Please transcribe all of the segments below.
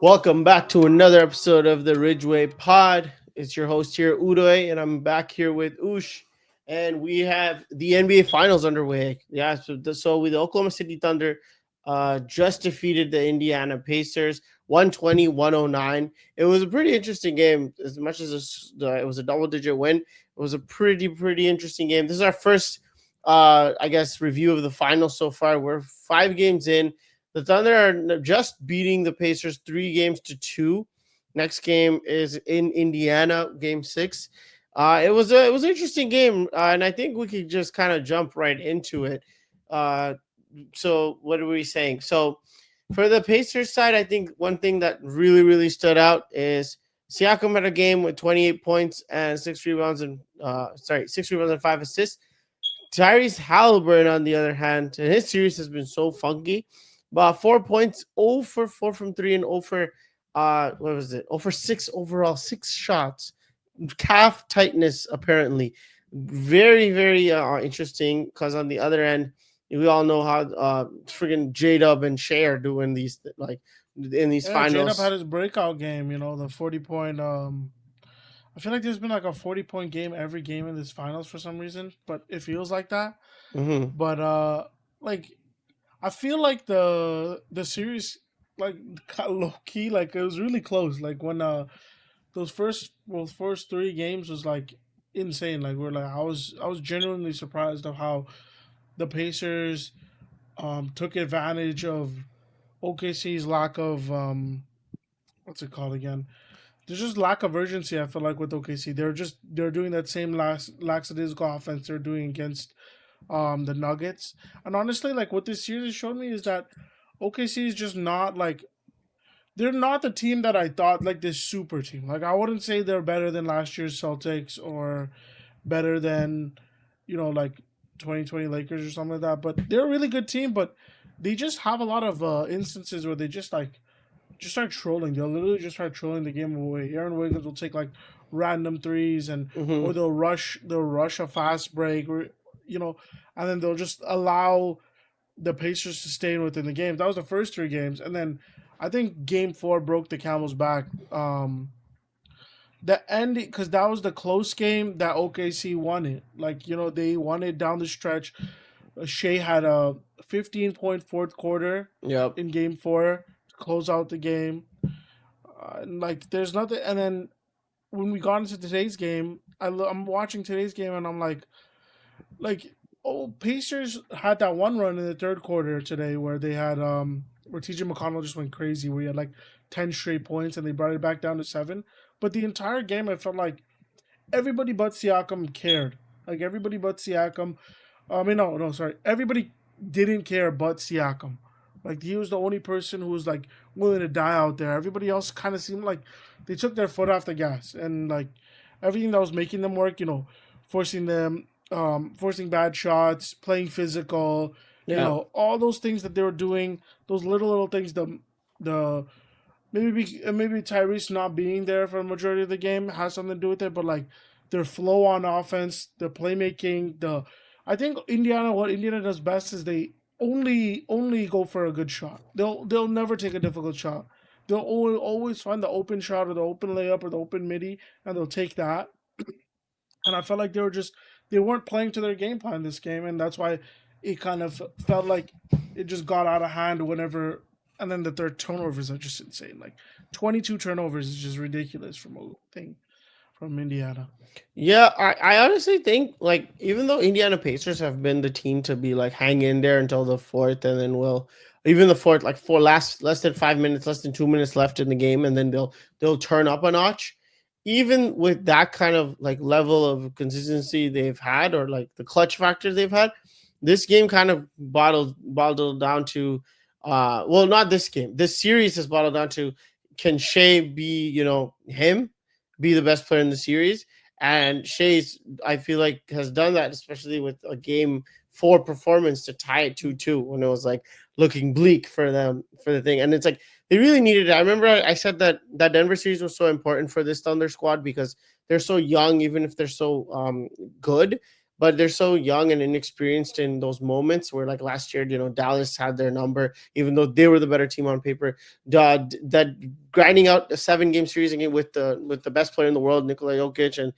Welcome back to another episode of the Ridgeway Pod. It's your host here, Udoy, and I'm back here with Ush. And we have the NBA Finals underway. Yeah, so with the Oklahoma City Thunder just defeated the Indiana Pacers 120-109. It was a pretty interesting game. As much as it was a double-digit win, it was a pretty interesting game. This is our first, review of the finals so far. We're 5 games in. The Thunder are just beating the Pacers 3 games to 2. Next game is in Indiana, game 6. It was an interesting game, and I think we could just kind of jump right into it. Uh, so what are we saying? So for the Pacers side, I think one thing that really stood out is Siakam had a game with 28 points and 6 rebounds and 5 assists. Tyrese Halliburton, on the other hand, and his series has been so funky. But 4 points, 0 for 4 from 3, and 0 for what was it? 0 for 6 overall, 6 shots. Calf tightness, apparently. Very interesting, because on the other end, we all know how friggin' J Dub and Shea are doing these in these Yeah, J-Dub had finals. his breakout game, the 40 point. I feel like there's been like a 40-point game every game in this finals for some reason, but it feels like that. Hmm. But like I feel like the series like low key, like it was really close. Like when those first 3 games was like insane. Like I was genuinely surprised of how the Pacers took advantage of OKC's lack of what's it called again? There's just lack of urgency. I feel like with OKC, they're doing that same lackadaisical offense they're doing against the Nuggets. And honestly, like what this series showed me is that OKC is just not like they're not the team that I thought, like this super team. Like I wouldn't say they're better than last year's Celtics or better than like 2020 Lakers or something like that. But they're a really good team. But they just have a lot of instances where they just start trolling. They'll literally just start trolling the game away. Aaron Wiggins will take like random threes and or Hmm. they'll rush a fast break or you know, and then they'll just allow the Pacers to stay within the game. That was the first 3 games, and then I think Game 4 broke the camel's back. The end because that was the close game that OKC won it. Like they won it down the stretch. Shea had a 15-point fourth quarter Yep. in Game 4 to close out the game. And like there's nothing. And then when we got into today's game, I'm watching today's game and I'm like oh Pacers had that one run in the third quarter today where they had where TJ McConnell just went crazy where he had like 10 straight points and they brought it back down to 7. But the entire game I felt like everybody but Siakam cared. Like everybody but Siakam. I mean no sorry everybody didn't care but Siakam. Like he was the only person who was like willing to die out there. Everybody else kind of seemed like they took their foot off the gas and like everything that was making them work, forcing them, forcing bad shots, playing physical, Yeah. all those things that they were doing, those little things. The maybe Tyrese not being there for the majority of the game has something to do with it, but like their flow on offense, the playmaking, I think what Indiana does best is they only go for a good shot. They'll never take a difficult shot. They'll always find the open shot or the open layup or the open midi, and they'll take that. And I felt like they weren't playing to their game plan this game, and that's why it kind of felt like it just got out of hand whenever. And then the third turnovers are just insane. Like 22 turnovers is just ridiculous from a thing from Indiana. Yeah, I honestly think, like, even though Indiana Pacers have been the team to be like hang in there until the fourth, and then will even the fourth, like for less than 5 minutes, less than 2 minutes left in the game, and then they'll turn up a notch. Even with that kind of like level of consistency they've had, or like the clutch factor they've had, this game kind of bottled down to well, not this game. This series has bottled down to, can Shea be, him, be the best player in the series? And Shea's, I feel like, has done that, especially with a game 4 performance to tie it 2-2 when it was like looking bleak for them for the thing. And it's like they really needed it. I remember I said that Denver series was so important for this Thunder squad because they're so young, even if they're so good. but they're so young and inexperienced in those moments where, like last year, Dallas had their number, even though they were the better team on paper. That grinding out a 7 game series again with the best player in the world, Nikola Jokic, and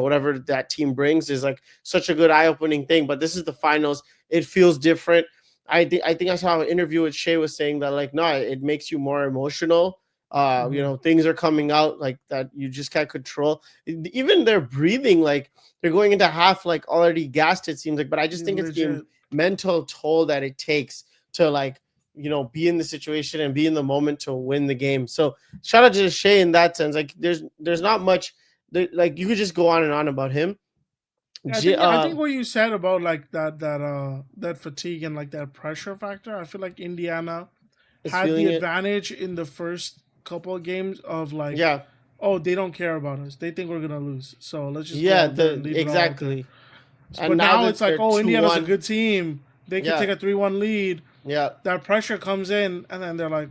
whatever that team brings is like such a good eye opening thing. But this is the finals; it feels different. I think I saw an interview with Shea was saying that like no, it makes you more emotional. Mm-hmm. Things are coming out like that you just can't control. Even their breathing, like they're going into half like already gassed. It seems like, but I just think it's the Legit. mental toll that it takes to like be in the situation and be in the moment to win the game. So shout out to Shea in that sense. Like there's not much like you could just go on and on about him. I think what you said about like that fatigue and like that pressure factor, I feel like Indiana is had the feeling it. advantage in the first couple of games of like, Yeah, oh, they don't care about us. They think we're gonna lose. So let's just go yeah, out there the and leave it all out there. exactly. And But now now that it's like, they're oh, two Indiana's a one, good team. They could take yeah, a 3-1 lead. yeah. That pressure comes in, and then they're just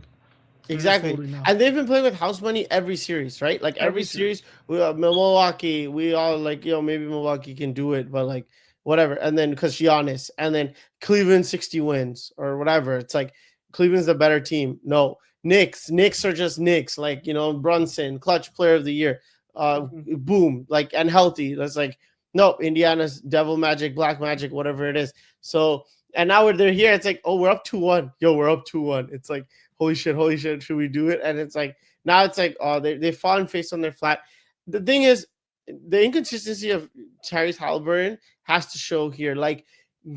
Exactly. folding now. And they've been playing with house money every series, right? Like every Every series, series. Milwaukee, we all like, maybe Milwaukee can do it, but like whatever. And then because Giannis, and then Cleveland 60 wins or whatever. It's like Cleveland's the better team. No, Knicks are just Knicks. Like, Brunson, clutch player of the year. Hmm. Boom, like, and healthy. That's like, no, Indiana's devil magic, black magic, whatever it is. So, and now they're here. It's like, oh, we're up 2-1. Yo, we're up 2-1. It's like, holy shit, should we do it? And it's like now it's like, oh, they've fallen face on their flat. The thing is, the inconsistency of Tyrese Halliburton has to show here. Like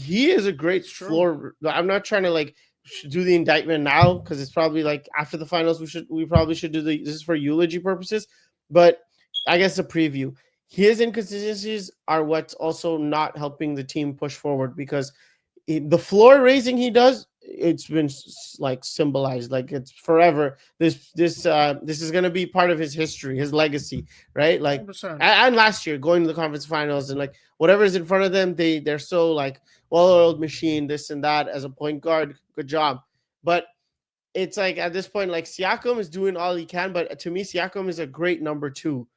he is a great It's true. floor. I'm not trying to like do the indictment now because it's probably like after the finals we probably should do this is for eulogy purposes, but I guess a preview. His inconsistencies are what's also not helping the team push forward because the floor raising he does, it's been like symbolized like it's forever. This is going to be part of his history, his legacy, right? Like 100%. and last year going to the conference finals and like whatever is in front of them, they're so like well-oiled machine, this and that as a point guard. Good job. But it's like at this point, like Siakam is doing all he can, but to me, Siakam is a great number two.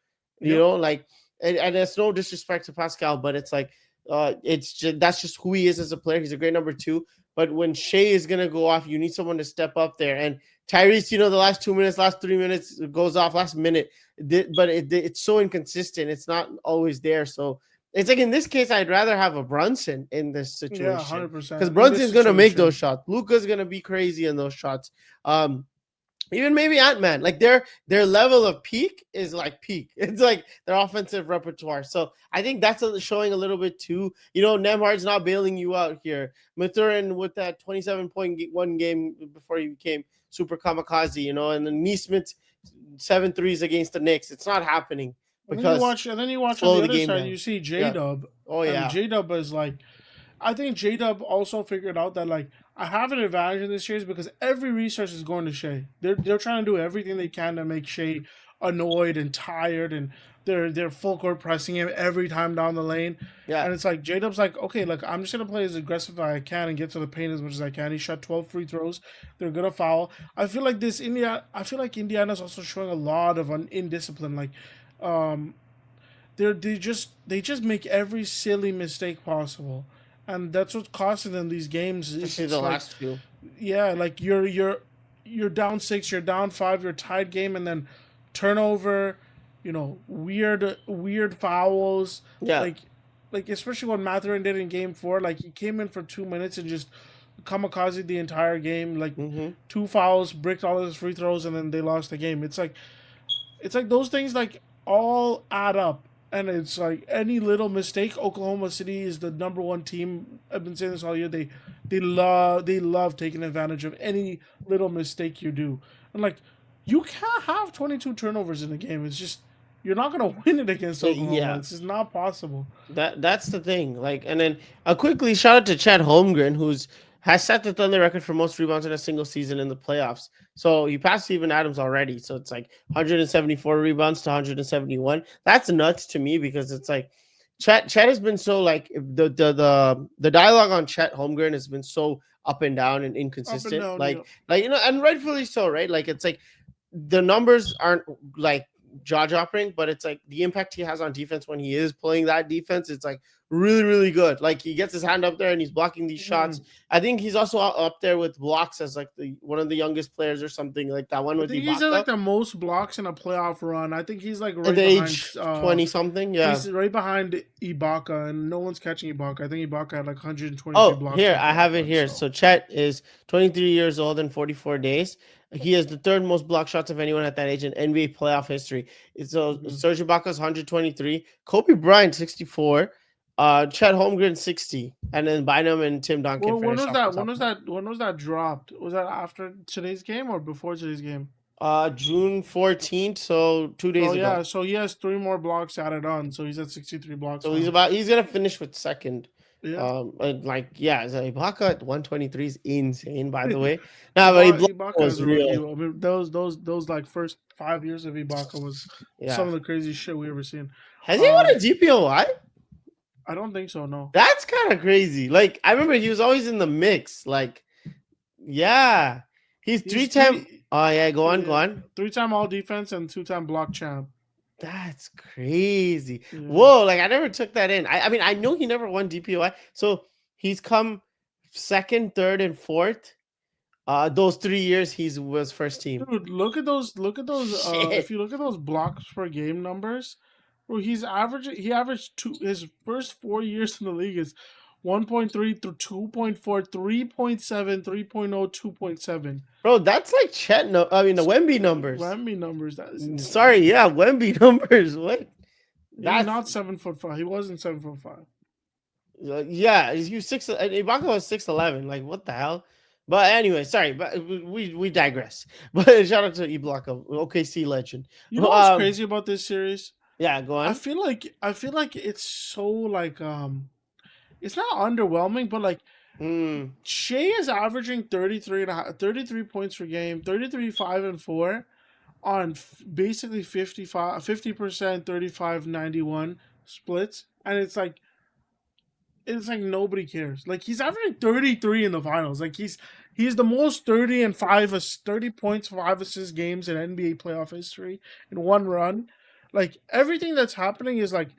Yep. Like, and it's no disrespect to Pascal, but it's like, it's just that's just who he is as a player. He's a great number two. But when Shea is gonna go off, you need someone to step up there. And Tyrese, the last 2 minutes, last 3 minutes, it goes off, last minute, but it's so inconsistent. It's not always there. So it's like in this case, I'd rather have a Brunson in this Yeah, situation because 100%. In this Brunson's gonna make those situation, shots. Luka's gonna be crazy in those shots. Um, Even maybe Ant-Man, like their level of peak is like peak. It's like their offensive repertoire. So I think that's showing a little bit too. Nemhard's not bailing you out here. Mathurin with that 27-point game before he became super kamikaze, and then Neesmith 7 threes against the Knicks. It's not happening because and then you watch on slow the the other game side, down. you see J Yeah. Dub, Oh and yeah. J Dub is like, I think J Dub also figured out that like I have an advantage in this series because every resource is going to Shea. They're trying to do everything they can to make Shea annoyed and tired, and they're full court pressing him every time down the lane. Yeah. And it's like J Dub's like, okay, look, I'm just gonna play as aggressive as I can and get to the paint as much as I can. He shot 12 free throws. They're gonna foul. I feel like Indiana's also showing a lot of indiscipline. Like, um, they just make every silly mistake possible, and that's what's costing them these games. Especially It's the like, last few. yeah, like you're down 6, you're down 5, you're tied game, and then turnover, weird fouls, Yeah. like especially what Mathurin did in Game 4. Like he came in for 2 minutes and just kamikaze the entire game. Like Mm-hmm. two fouls, bricked all of his free throws, and then they lost the game. It's like those things like all add up, and it's like any little mistake. Oklahoma City is the number one team. I've been saying this all year. They love taking advantage of any little mistake you do, and like you can't have 22 turnovers in a game. It's just you're not gonna win it against Oklahoma. Yeah. It's just not possible. That's the thing. Like, and then a quickly shout out to Chad Holmgren, who's has set the Thunder record for most rebounds in a single season in the playoffs. So he passed Steven Adams already. So it's like 174 rebounds to 171. That's nuts to me because it's like Chet has been so like the dialogue on Chet Holmgren has been so up and down and Up and inconsistent. down, yeah. Like and rightfully so, right? Like it's like the numbers aren't like jaw dropping, but it's like the impact he has on defense when he is playing that defense. It's like really, really good. Like he gets his hand up there and he's blocking these shots. Mhm. I think he's also up there with blocks as like the one of the youngest players or something like that one I with think he's at Ibaka like the most blocks in a playoff run. I think he's like at right the behind. age 20 something. Yeah. He's right behind Ibaka, and no one's catching Ibaka. I think Ibaka had like 123 Oh, blocks in here a I playoff have it run. here. So So Chet is 23 years old and 44 days. He has the third most block shots of anyone at that age in NBA playoff history. So mhm. Serge Ibaka's 123, Kobe Bryant 64, Chet Holmgren 60, and then Bynum and Tim Duncan Well, when finished was off the that? When top was 10. that? When was that dropped? Was that after today's game or before today's game? June 14th, so 2 days So ago. yeah, so he has three more blocks added on. So he's at 63 blocks So now. he's gonna finish with second. Yeah. And like yeah, so Ibaka at 123 is insane. By the way, nah, but Ibaka Ibaka as was a rookie. real. I mean, those like first 5 years of Ibaka was some Yeah, of the craziest shit we ever seen. has he won Um, a DPOY? I don't think so. No. That's kind of crazy. Like I remember he was always in the mix. Like yeah, he's He's 3 time. Oh yeah, go on, go yeah, on. 3-time all defense and 2-time block champ. That's crazy. Yeah. Whoa, like I never took that in. I mean I know he never won DPOI. So he's come second, third, and fourth. Those 3 years he was first team. Dude, look at those. Look at those. If Shit. you look at those blocks per game numbers, bro, he's averaging. He averaged two. His first 4 years in the league is 1.3 through 2.4, 3.7, 3.0, 2.7. Bro, that's like Chet. No, I mean the Wemby numbers. Whammy numbers. That is Sorry, insane. yeah, Wemby numbers. What? He's That's not 7'5". He wasn't 7'5". yeah. You six. Ibaka was 6'11". Like what the hell? But anyway, sorry, but we digress. But shout out to Ibaka, OKC legend. You know what's crazy about this series? Yeah, go I on. feel like it's so like it's not underwhelming, but like Mm, Shea is averaging 33 points per game, 33, 5, and 4 on basically 50%, 35, 91 splits. And it's like nobody cares. Like he's averaging 33 in the finals. Like he's the most 30 and 30 points, 5 assist games in NBA playoff history in one run. Like everything that's happening is like,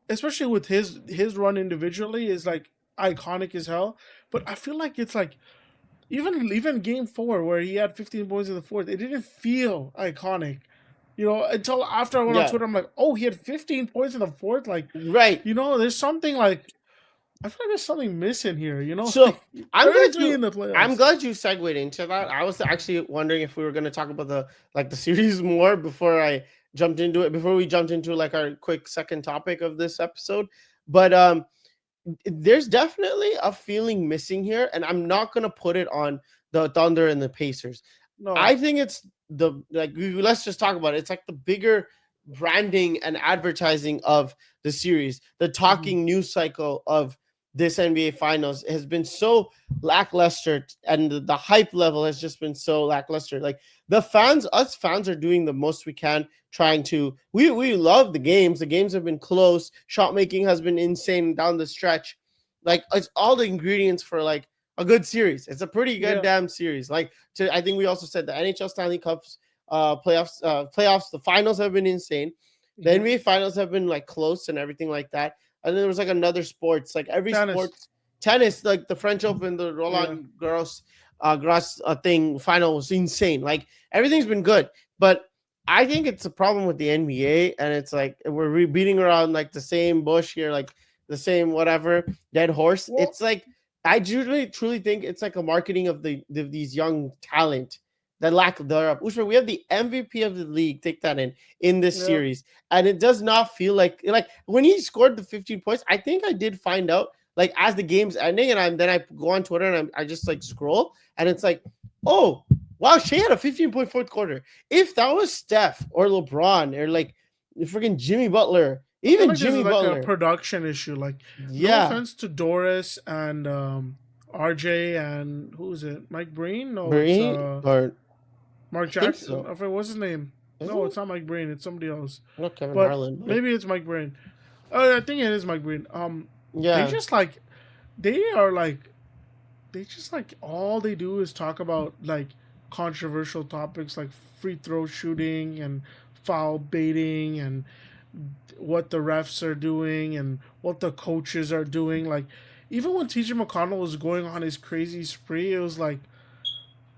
especially with his run individually, is like iconic as hell. But I feel like it's like even game 4 where he had 15 points in the fourth, it didn't feel iconic. You know, until after I went on yeah, Twitter, I'm like, oh, he had 15 points in the fourth. Like, right. you know, there's something like I feel like there's something missing here. You know, So like I'm glad 33 you. in the I'm playoffs. glad you segued into that. I was actually wondering if we were going to talk about the series more before I jumped into it. Before we jumped into like our quick second topic of this episode, but there's definitely a feeling missing here, and I'm not going to put it on the Thunder and the Pacers. No, I think it's let's just talk about it. It's like the bigger branding and advertising of the series, the mhm. talking news cycle of this NBA Finals has been so lackluster, and the hype level has just been so lackluster. Like us fans are doing the most we can, trying to. We love the games. The games have been close. Shot making has been insane down the stretch. Like it's all the ingredients for like a good series. It's a pretty good Yeah. damn series. Like I think we also said the NHL Stanley Cups playoffs, the finals have been insane. The Hmm. NBA finals have been like close and everything like that. And then there was like another sports, like every Tennis. sports, tennis, like the French Open, the Yeah. Roland Garros thing final was insane. Like everything's been good, but I think it's a problem with the NBA, and it's like we're beating around like the same bush here, like the same whatever dead horse. Well, It's like I truly think it's like a marketing of these young talent that lack thereof. Ushma, we have the MVP of the league. Take that in this yeah. series, and it does not feel like when he scored the 15 points. I think I did find out like as the game's ending, and I go on Twitter and I just like scroll, and it's like, oh wow, Shea had a 15-point fourth quarter. If that was Steph or LeBron or like freaking Jimmy Butler, I feel even like this is Jimmy like a Butler, production issue. Like, no yeah, offense to Doris and RJ and who is it? Mike Breen? No, it's Breen or Mark I think Jackson. so, I forget what's his name. isn't No, it? it's not Mike Breen. It's somebody else. Not Kevin But Harlan, but maybe it's Mike Breen. I think it is Mike Breen. They yeah, just like they are like they just like all they do is talk about like controversial topics like free throw shooting and foul baiting and what the refs are doing and what the coaches are doing. Like, even when TJ McConnell was going on his crazy spree, it was like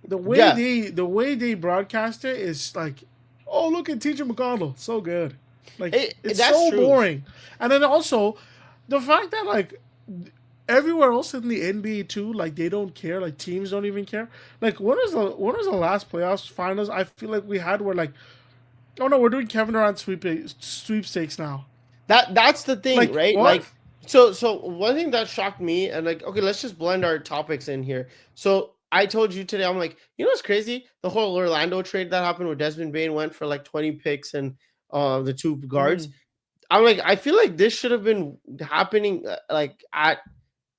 Yeah, the way they broadcast it is like, oh, look at TJ McConnell, so good. Like, it's that's so true. boring. And then also the fact that like everywhere else in the NBA too, like they don't care. Like teams don't even care. Like when was the last playoffs finals? I feel like we had where like, oh no, we're doing Kevin Durant sweepstakes now. That's the thing, Like right? what? Like, so one thing that shocked me, and like, okay, let's just blend our topics in here. So I told you today, I'm like, you know what's crazy? The whole Orlando trade that happened where Desmond Bane went for like 20 picks and the two guards. Mm, I'm like, I feel like this should have been happening like at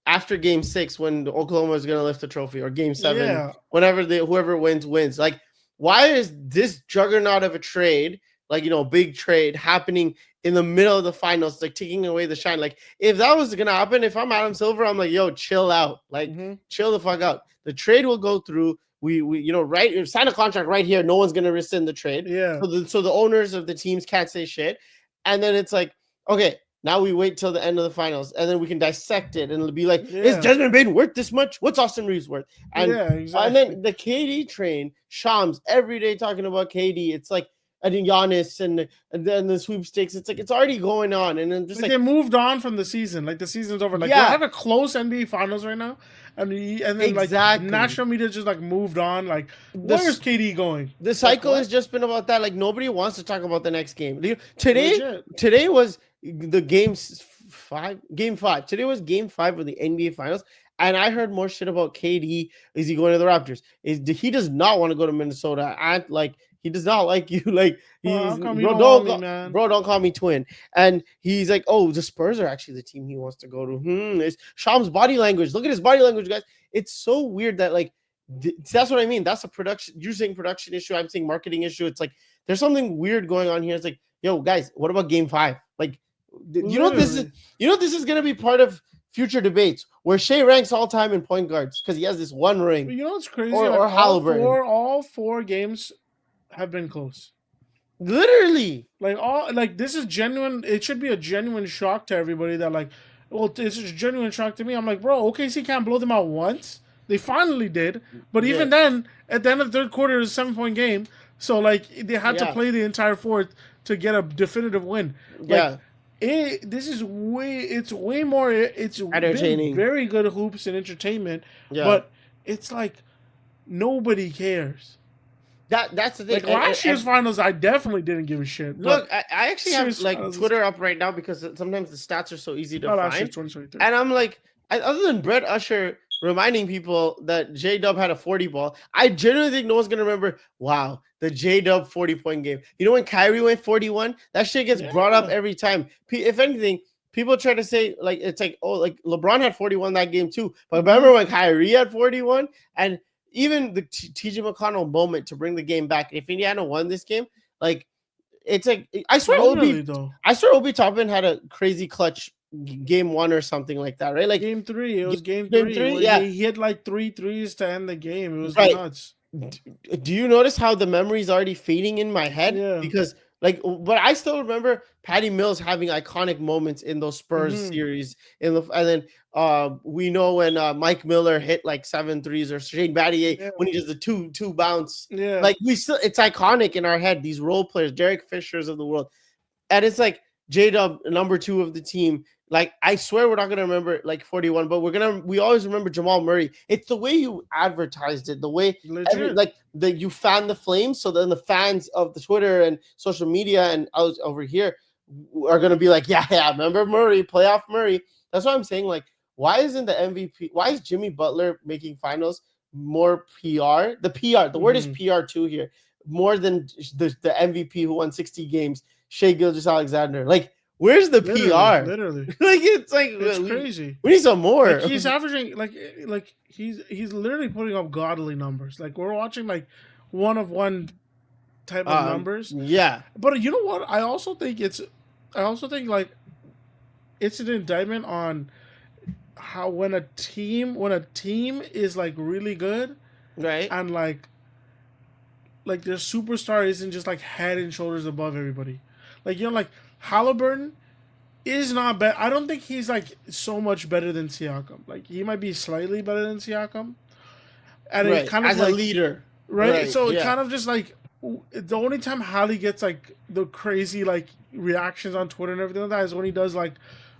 after game 6 when Oklahoma is going to lift the trophy, or game 7, yeah, whenever whoever wins. Like, why is this juggernaut of a trade, like, big trade happening in the middle of the finals, like taking away the shine? Like, if that was going to happen, if I'm Adam Silver, I'm like, yo, chill out. Like, mm-hmm. chill the fuck out. The trade will go through. We right, sign a contract right here. No one's going to rescind the trade. Yeah, So the owners of the teams can't say shit. And then it's like, okay, now we wait till the end of the finals, and then we can dissect it, and it'll be like, is yeah, Desmond Bane worth this much? What's Austin Reeves worth? And yeah, and exactly. then the KD train, Shams every day talking about KD. It's like, and Giannis and then the sweepstakes. It's like it's already going on, and then just Like like, they moved on from the season. Like the season's over. Like we're yeah, having close NBA finals right now, and then like exactly. national media just like moved on. Like where's This KD going? the Like cycle has what? just been about that. Like, nobody wants to talk about the next game. Today, Legit. today was the game 5. Today was game 5 of the NBA Finals, and I heard more shit about KD. Is he going to the Raptors? He does not want to go to Minnesota? And like, he does not like you. Like, How he's come you don't want me, man? bro, don't call me twin. And he's like, oh, the Spurs are actually the team he wants to go to. It's Sham's body language. Look at his body language, guys. It's so weird that like. That's what I mean. That's a production. You're saying production issue. I'm saying marketing issue. It's like there's something weird going on here. It's like, yo, guys, what about game 5? Like, this is Literally. this is gonna be part of future debates where Shea ranks all time in point guards because he has this one ring, You know what's crazy? or Like Halliburton. all four games have been close. Literally, Like this is genuine. It should be a genuine shock to everybody that like, well, it's a genuine shock to me. I'm like, bro, OKC can't blow them out once. They finally did, but yeah, even then, at the end of the third quarter, it was a 7 point game. So like they had to yeah, play the entire fourth to get a definitive win. Like yeah. this is it's way more. It's been Entertaining. very good hoops and entertainment, Yeah, but it's like nobody cares. that's the thing. Like last year's finals, I definitely didn't give a shit. But Look, I actually this have year's like finals, Twitter up right now because sometimes the stats are so easy to not last year's find. 2023. And I'm like, other than Brett Usher reminding people that J Dub had a 40 ball, I genuinely think no one's gonna remember. Wow, the J Dub 40-point game. You know when Kyrie went 41? That shit gets brought up Yeah, every time. If anything, people try to say like it's like, oh, like LeBron had 41 that game too. But mm-hmm. remember when Kyrie had 41? And even the TJ McConnell moment to bring the game back. If Indiana won this game, like, it's like Literally though. I swear Obi Toppin had a crazy clutch game 1 or something like that, right? Like Game three, it was game game three 3, where yeah, he hit like three threes to end the game. It was right. nuts. Do you notice how the memory is already fading in my head? Yeah. Because like, but I still remember Patty Mills having iconic moments in those Spurs Mm-hmm. series. And then we know when Mike Miller hit like 7 threes, or Shane Battier Yeah. when he does the two bounce. Yeah. Like, it's iconic in our head. These role players, Derek Fishers of the world, and it's like J Dub, number 2 of the team. Like, I swear we're not gonna remember like 41, but we always remember Jamal Murray. It's the way you advertised it, the way Legit. like that you fan the flames, so then the fans of the Twitter and social media and us over here are gonna be like, yeah, remember Murray, playoff Murray. That's why I'm saying, like, why isn't the MVP? Why is Jimmy Butler making finals more PR? The word is PR too here, more than the MVP who won 60 games, Shea Gilgeous-Alexander. Like, where's the PR? Literally. Like, it's like It's crazy. we need some more. Like he's averaging like he's literally putting up godly numbers. Like we're watching like one of one type of numbers. Yeah. But you know what? I also think like it's an indictment on how when a team is like really good, Right. and like like their superstar isn't just like head and shoulders above everybody. Like like Halliburton is not bad. I don't think he's like so much better than Siakam. Like he might be slightly better than Siakam, and it Right. kind of As a like leader. right. Right. So it Yeah. kind of just like the only time Hallie gets like the crazy like reactions on Twitter and everything like that is when he does like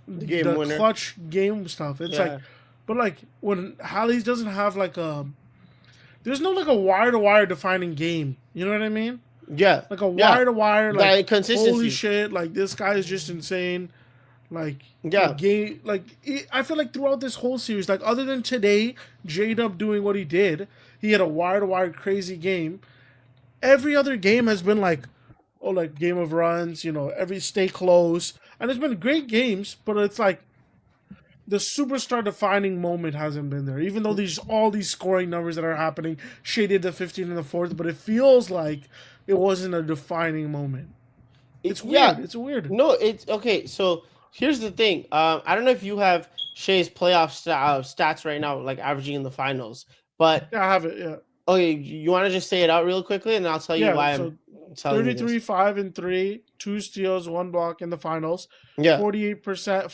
The game the winner. clutch game stuff. It's like, Yeah. but like when Hallie doesn't have like there's no like a wire to wire defining game. You know what I mean? Yeah. Like a Yeah. wire to wire, That like consistency. holy shit, like this guy is just insane. Like Yeah. game, like I feel like throughout this whole series, like other than today, J-Dub doing what he did, he had a wire to wire crazy game. Every other game has been like, oh, like game of runs, every stay close, and it's been great games, but it's like the superstar defining moment hasn't been there. Even though these all these scoring numbers that are happening, Shea did the 15 in the fourth, but it feels like it wasn't a defining moment. It's weird. Yeah. It's weird. No, it's okay. So here's the thing. I don't know if you have Shea's playoff stats right now, like averaging in the finals, but Yeah, I have it. Yeah. okay, you want to just say it out real quickly, and I'll tell you Yeah. why So I'm telling you 33, this. 5 and 3, 2 steals, 1 block in the finals, Yeah. 48%,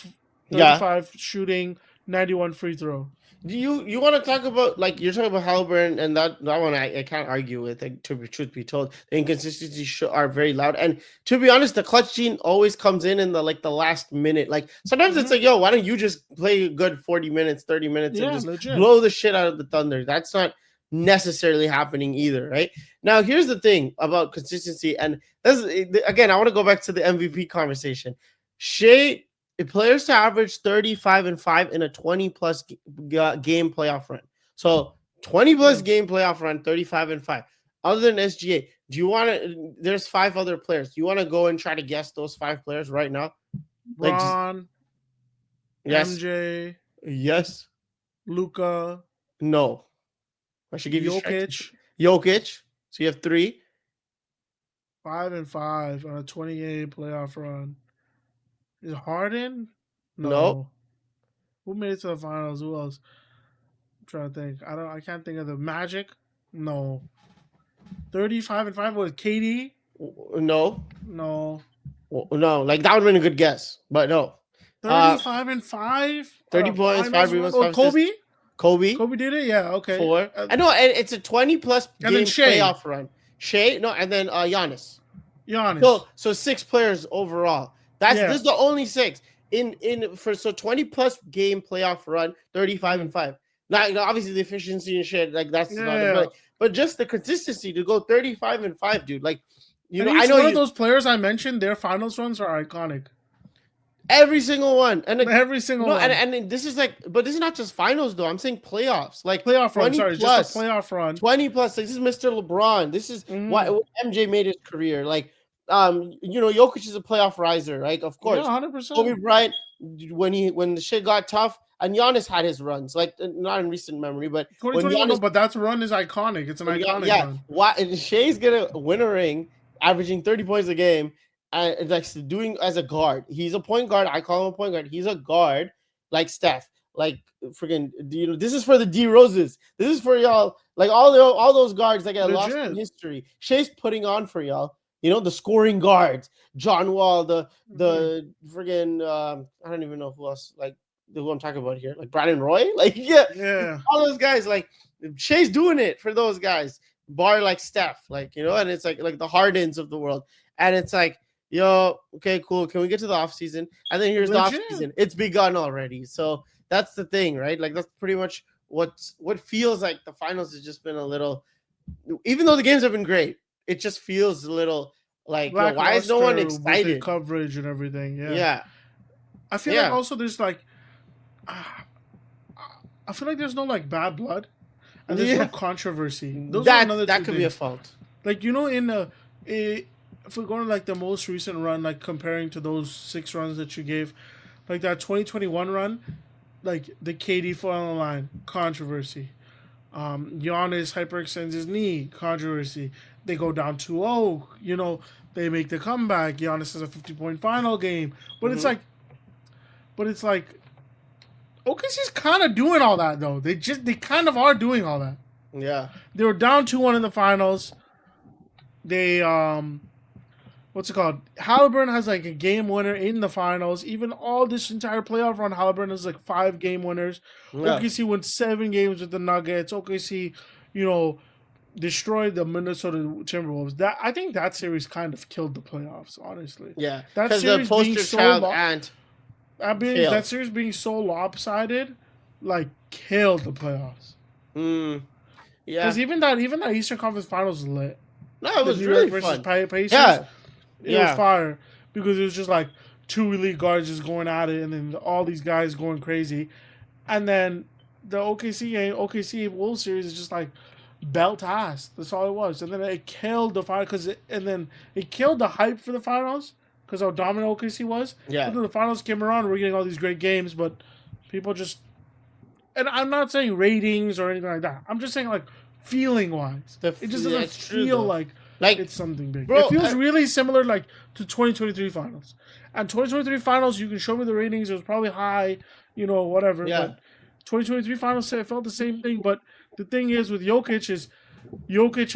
Yeah. 35 shooting, 91 free throw. You want to talk about, like, you're talking about Halliburton, and that one I can't argue with. Like, truth be told, the inconsistencies are very loud, and to be honest, the clutch gene always comes in the last minute. Like sometimes it's like, yo, why don't you just play a good 40 minutes, 30 minutes, and Yeah, just legit. blow the shit out of the Thunder? That's not necessarily happening either, right? Now, here's the thing about consistency, and this again, I want to go back to the MVP conversation. Shea. Players to average 35 and 5 in a 20 plus game playoff run. So 20 plus game playoff run, 35 and 5. Other than SGA, do you want to? There's 5 other players. Do you want to go and try to guess those 5 players right now? Like Bron, yes, MJ, yes, Luka, no. I should give Jokic. you Jokic. So you have 3. 5 and 5 on a 20-game playoff run. Is Harden? No. Who made it to the finals? Who else? I'm trying to think. I can't think of the Magic. No. 35 and 5 with KD? No. No. No. Like that would have been a good guess, but no. 35 and 5? 30 points, 5 rebounds, 5 Kobe? Kobe. Kobe did it? Yeah, okay. 4. I know, and it's a 20 plus game playoff run. Shea, no, and then Giannis. So 6 players overall. This is the only 6 so 20 plus game playoff run, 35 and 5. Now, obviously the efficiency and shit, like that's not, but just the consistency to go 35 and 5, dude. Like, I know one of those players I mentioned, their finals runs are iconic. Every single one, and every single one, and this is like, but this is not just finals though. I'm saying playoffs, like playoff run. Sorry, plus, just a playoff run. 20 plus. Like, this is Mr. LeBron. This is why MJ made his career. Like, Jokic is a playoff riser, right? Of course, 100%. Kobe Bryant, when the shit got tough, and Giannis had his runs, like not in recent memory, but 2021. But that run is iconic. It's an iconic run. Why? And Shea's gonna win a ring, averaging 30 points a game. And like doing as a guard, he's a point guard. I call him a point guard. He's a guard, like Steph, like freaking. This is for the D Roses. This is for y'all. Like all those guards that get lost in history. Shea's putting on for y'all. The scoring guards, John Wall, the friggin' I don't even know who else. Like who I'm talking about here, like Brandon Roy. Like yeah, all those guys. Like Shea's doing it for those guys. Bar like Steph, like and it's like the Hardens of the world, and it's like. Yo, okay, cool. Can we get to the offseason? And then here's the offseason. It's begun already. So that's the thing, right? Like that's pretty much what feels like the finals has just been a little, even though the games have been great, it just feels a little like, why is no one excited? With the coverage and everything. Yeah. I feel like also there's like, I feel like there's no like bad blood and there's no controversy. That could be a fault. Like, if we're going to like the most recent run, like comparing to those 6 runs that you gave, like that 2021 run, like the KD foot on the line, controversy. Giannis hyperextends his knee, controversy. They go down 2-0, they make the comeback. Giannis has a 50-point final game. But it's like OKC's kind of doing all that though. They kind of are doing all that. Yeah. They were down 2-1 in the finals. they what's it called? Halliburton has like a game winner in the finals. Even all this entire playoff run, Halliburton has like 5 game winners. Yeah. OKC won 7 games with the Nuggets. OKC, you know, destroyed the Minnesota Timberwolves. That I think that series kind of killed the playoffs. Honestly, Yeah, that because the series being poster so child and failed. that series being so lopsided, like killed the playoffs. Yeah, Because even that Eastern Conference Finals was lit. no, it was New really York versus fun. Pacers. Yeah, It was fire because it was just like 2 elite guards just going at it, and then all these guys going crazy, and then the OKC Wolves series is just like belt ass. That's all it was, and then it killed the final and then it killed the hype for the finals because how dominant OKC was. Yeah. But then the finals came around, we're getting all these great games, but people just, and I'm not saying ratings or anything like that. I'm just saying like feeling wise, it just doesn't feel like it's something big. Bro, it feels really similar like to 2023 finals. And 2023 finals, you can show me the ratings. It was probably high, you know, whatever. Yeah. But 2023 finals, it felt the same thing. But the thing is with Jokic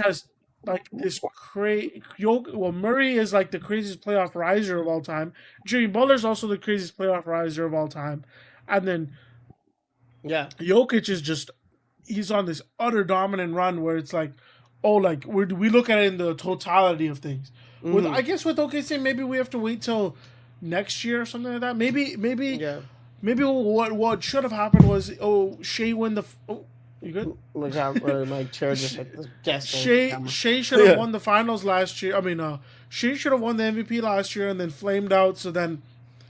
has like this Murray is like the craziest playoff riser of all time. Jimmy Butler's also the craziest playoff riser of all time. And then Jokic is just, he's on this utter dominant run where it's like, oh, like we look at it in the totality of things. With I guess with OKC, maybe we have to wait till next year or something like that. Maybe what should have happened was Shea win the. You good? My chair just Shea should have won the finals last year. I mean, Shea should have won the MVP last year and then flamed out. So then,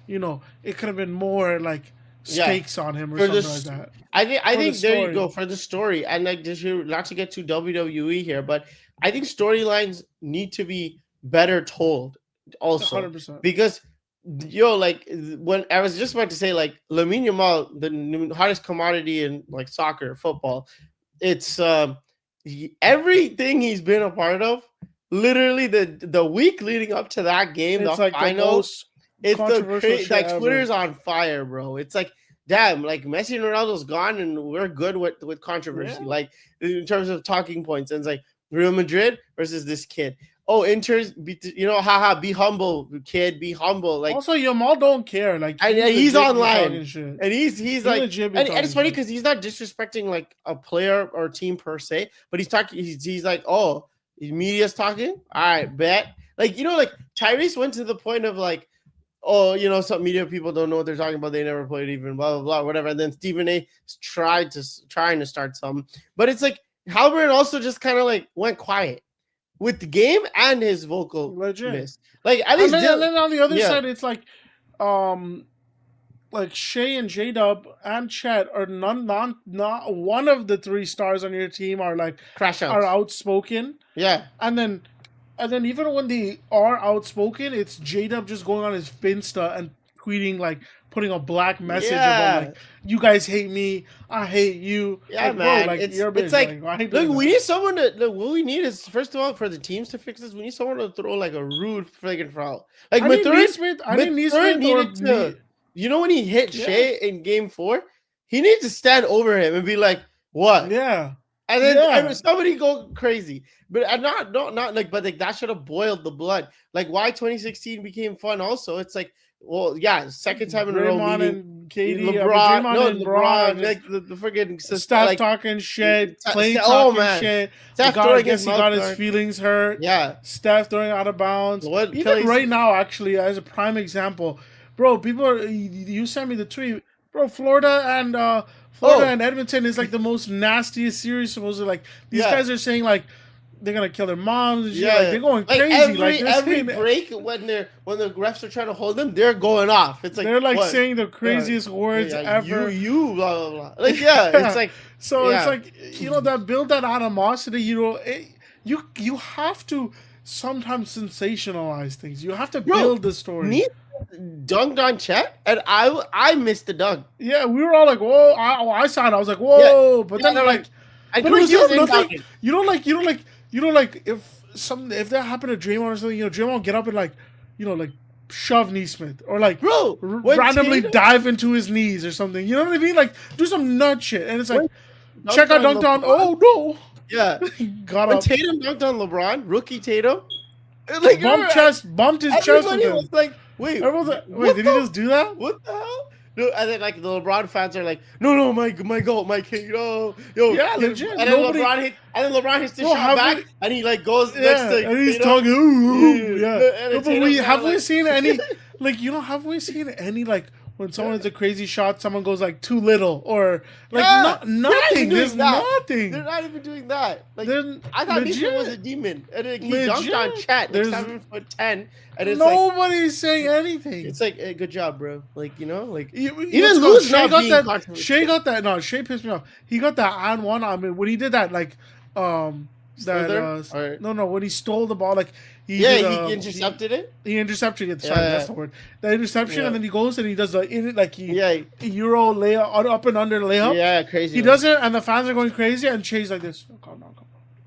you know, it could have been more like stakes on him or something like that. I think there you go for the story. And like this year, not to get to WWE here, but I think storylines need to be better told also 100%. Because like when I was just about to say like Lamine Yamal, the hottest commodity in like soccer, football, it's everything he's been a part of. Literally the week leading up to that game, it's the like finals, it's the like ever. Twitter's on fire, bro. It's like, damn, like Messi and Ronaldo's gone, and we're good with controversy, like in terms of talking points. And it's like Real Madrid versus this kid. Oh, Inter's, haha, be humble, kid, be humble. Like also, Yamal don't care. Like he's online, and he's like, and it's funny because he's not disrespecting like a player or team per se, but he's talking. He's like, oh, media's talking. All right, bet. Like like Tyrese went to the point of like, oh, some media people don't know what they're talking about. They never played even, blah, blah, blah, whatever. And then Stephen A trying to start something. But it's like Halliburton also just kind of like went quiet with the game and his vocal miss. Like at least. And then on the other side, it's like Shea and J-Dub and Chet are not one of the 3 stars on your team are like crash outs. Are outspoken. Yeah. And then even when they are outspoken, it's J-Dub just going on his Finsta and tweeting like putting a black message about like, you guys hate me, I hate you. Yeah, like, man. Bro, like, it's like look, we need someone to what we need is first of all for the teams to fix this, we need someone to throw like a rude friggin' foul. Like Mathurin needed to. You know when he hit Shea in Game 4, he needs to stand over him and be like, "What?" Yeah. And then somebody go crazy, but not like, but like that should have boiled the blood. Like why 2016 became fun. Also, it's like, well, yeah, second time in a row. And KD, LeBron, like the freaking Steph like, talking shit, Clay talking shit. Steph I guess he got his feelings hurt. Yeah, Steph throwing out of bounds. Even right now, actually, as a prime example, bro, you sent me the tweet, bro. Florida and Edmonton is like the most nastiest series. Supposedly, like these guys are saying like they're gonna kill their moms. And shit. Like, they're going crazy. Every break when the refs are trying to hold them, they're going off. It's like they're like saying the craziest words ever. You blah blah blah. Like it's like so. It's like that build that animosity. You have to sometimes sensationalize things. You have to build the story. Dunked on Chet, and I missed the dunk. Yeah, we were all like, "Whoa!" I saw it. I was like, "Whoa!" But then like, you don't like if that happened to Draymond or something. Draymond get up and like shove Neesmith or like randomly dive into his knees or something. You know what I mean? Like do some nut shit, and it's like check out dunked on. Oh no! Yeah. got When up, Tatum dunked on LeBron, rookie Tatum, like bumped his chest with everybody him. was like, "Wait, Everyone's like, wait, what did he the just do that? what the hell?" No, and then like the LeBron fans are like, "No, my goat, my king, yo." Yeah, And legit. then Nobody, LeBron hits the bro, shot have back, we? and he like goes next Yeah, to and he's Tatum. talking. Ooh, Yeah, yeah. no, and No, then but we Tatum's kind have of we like, seen any like have we seen any like when someone yeah, hits a crazy shot, someone goes like too little or like yeah, they're not even nothing. There's doing that. They're nothing. not even doing that. Like Then I thought Nisha was a legit, demon, and like, he dunked on legit. Chat, like There's 7'10", and nobody's saying anything. it's like, hey, good job, bro. Like like What's even it called? Lou's Shea not got being that. controversial. Shea got that. No, Shea pissed me off. He got that and one. I mean, when he did that, like, that Slither, or no, when he stole the ball, like he yeah, did. he intercepted it. He intercepted it. Sorry, that's the word. The interception, Yeah. and then he goes and he does the in it like Yeah, Euro layup up and under layup. yeah, crazy. He one. does it, and the fans are going crazy, and Shea's like this. Oh, calm down, calm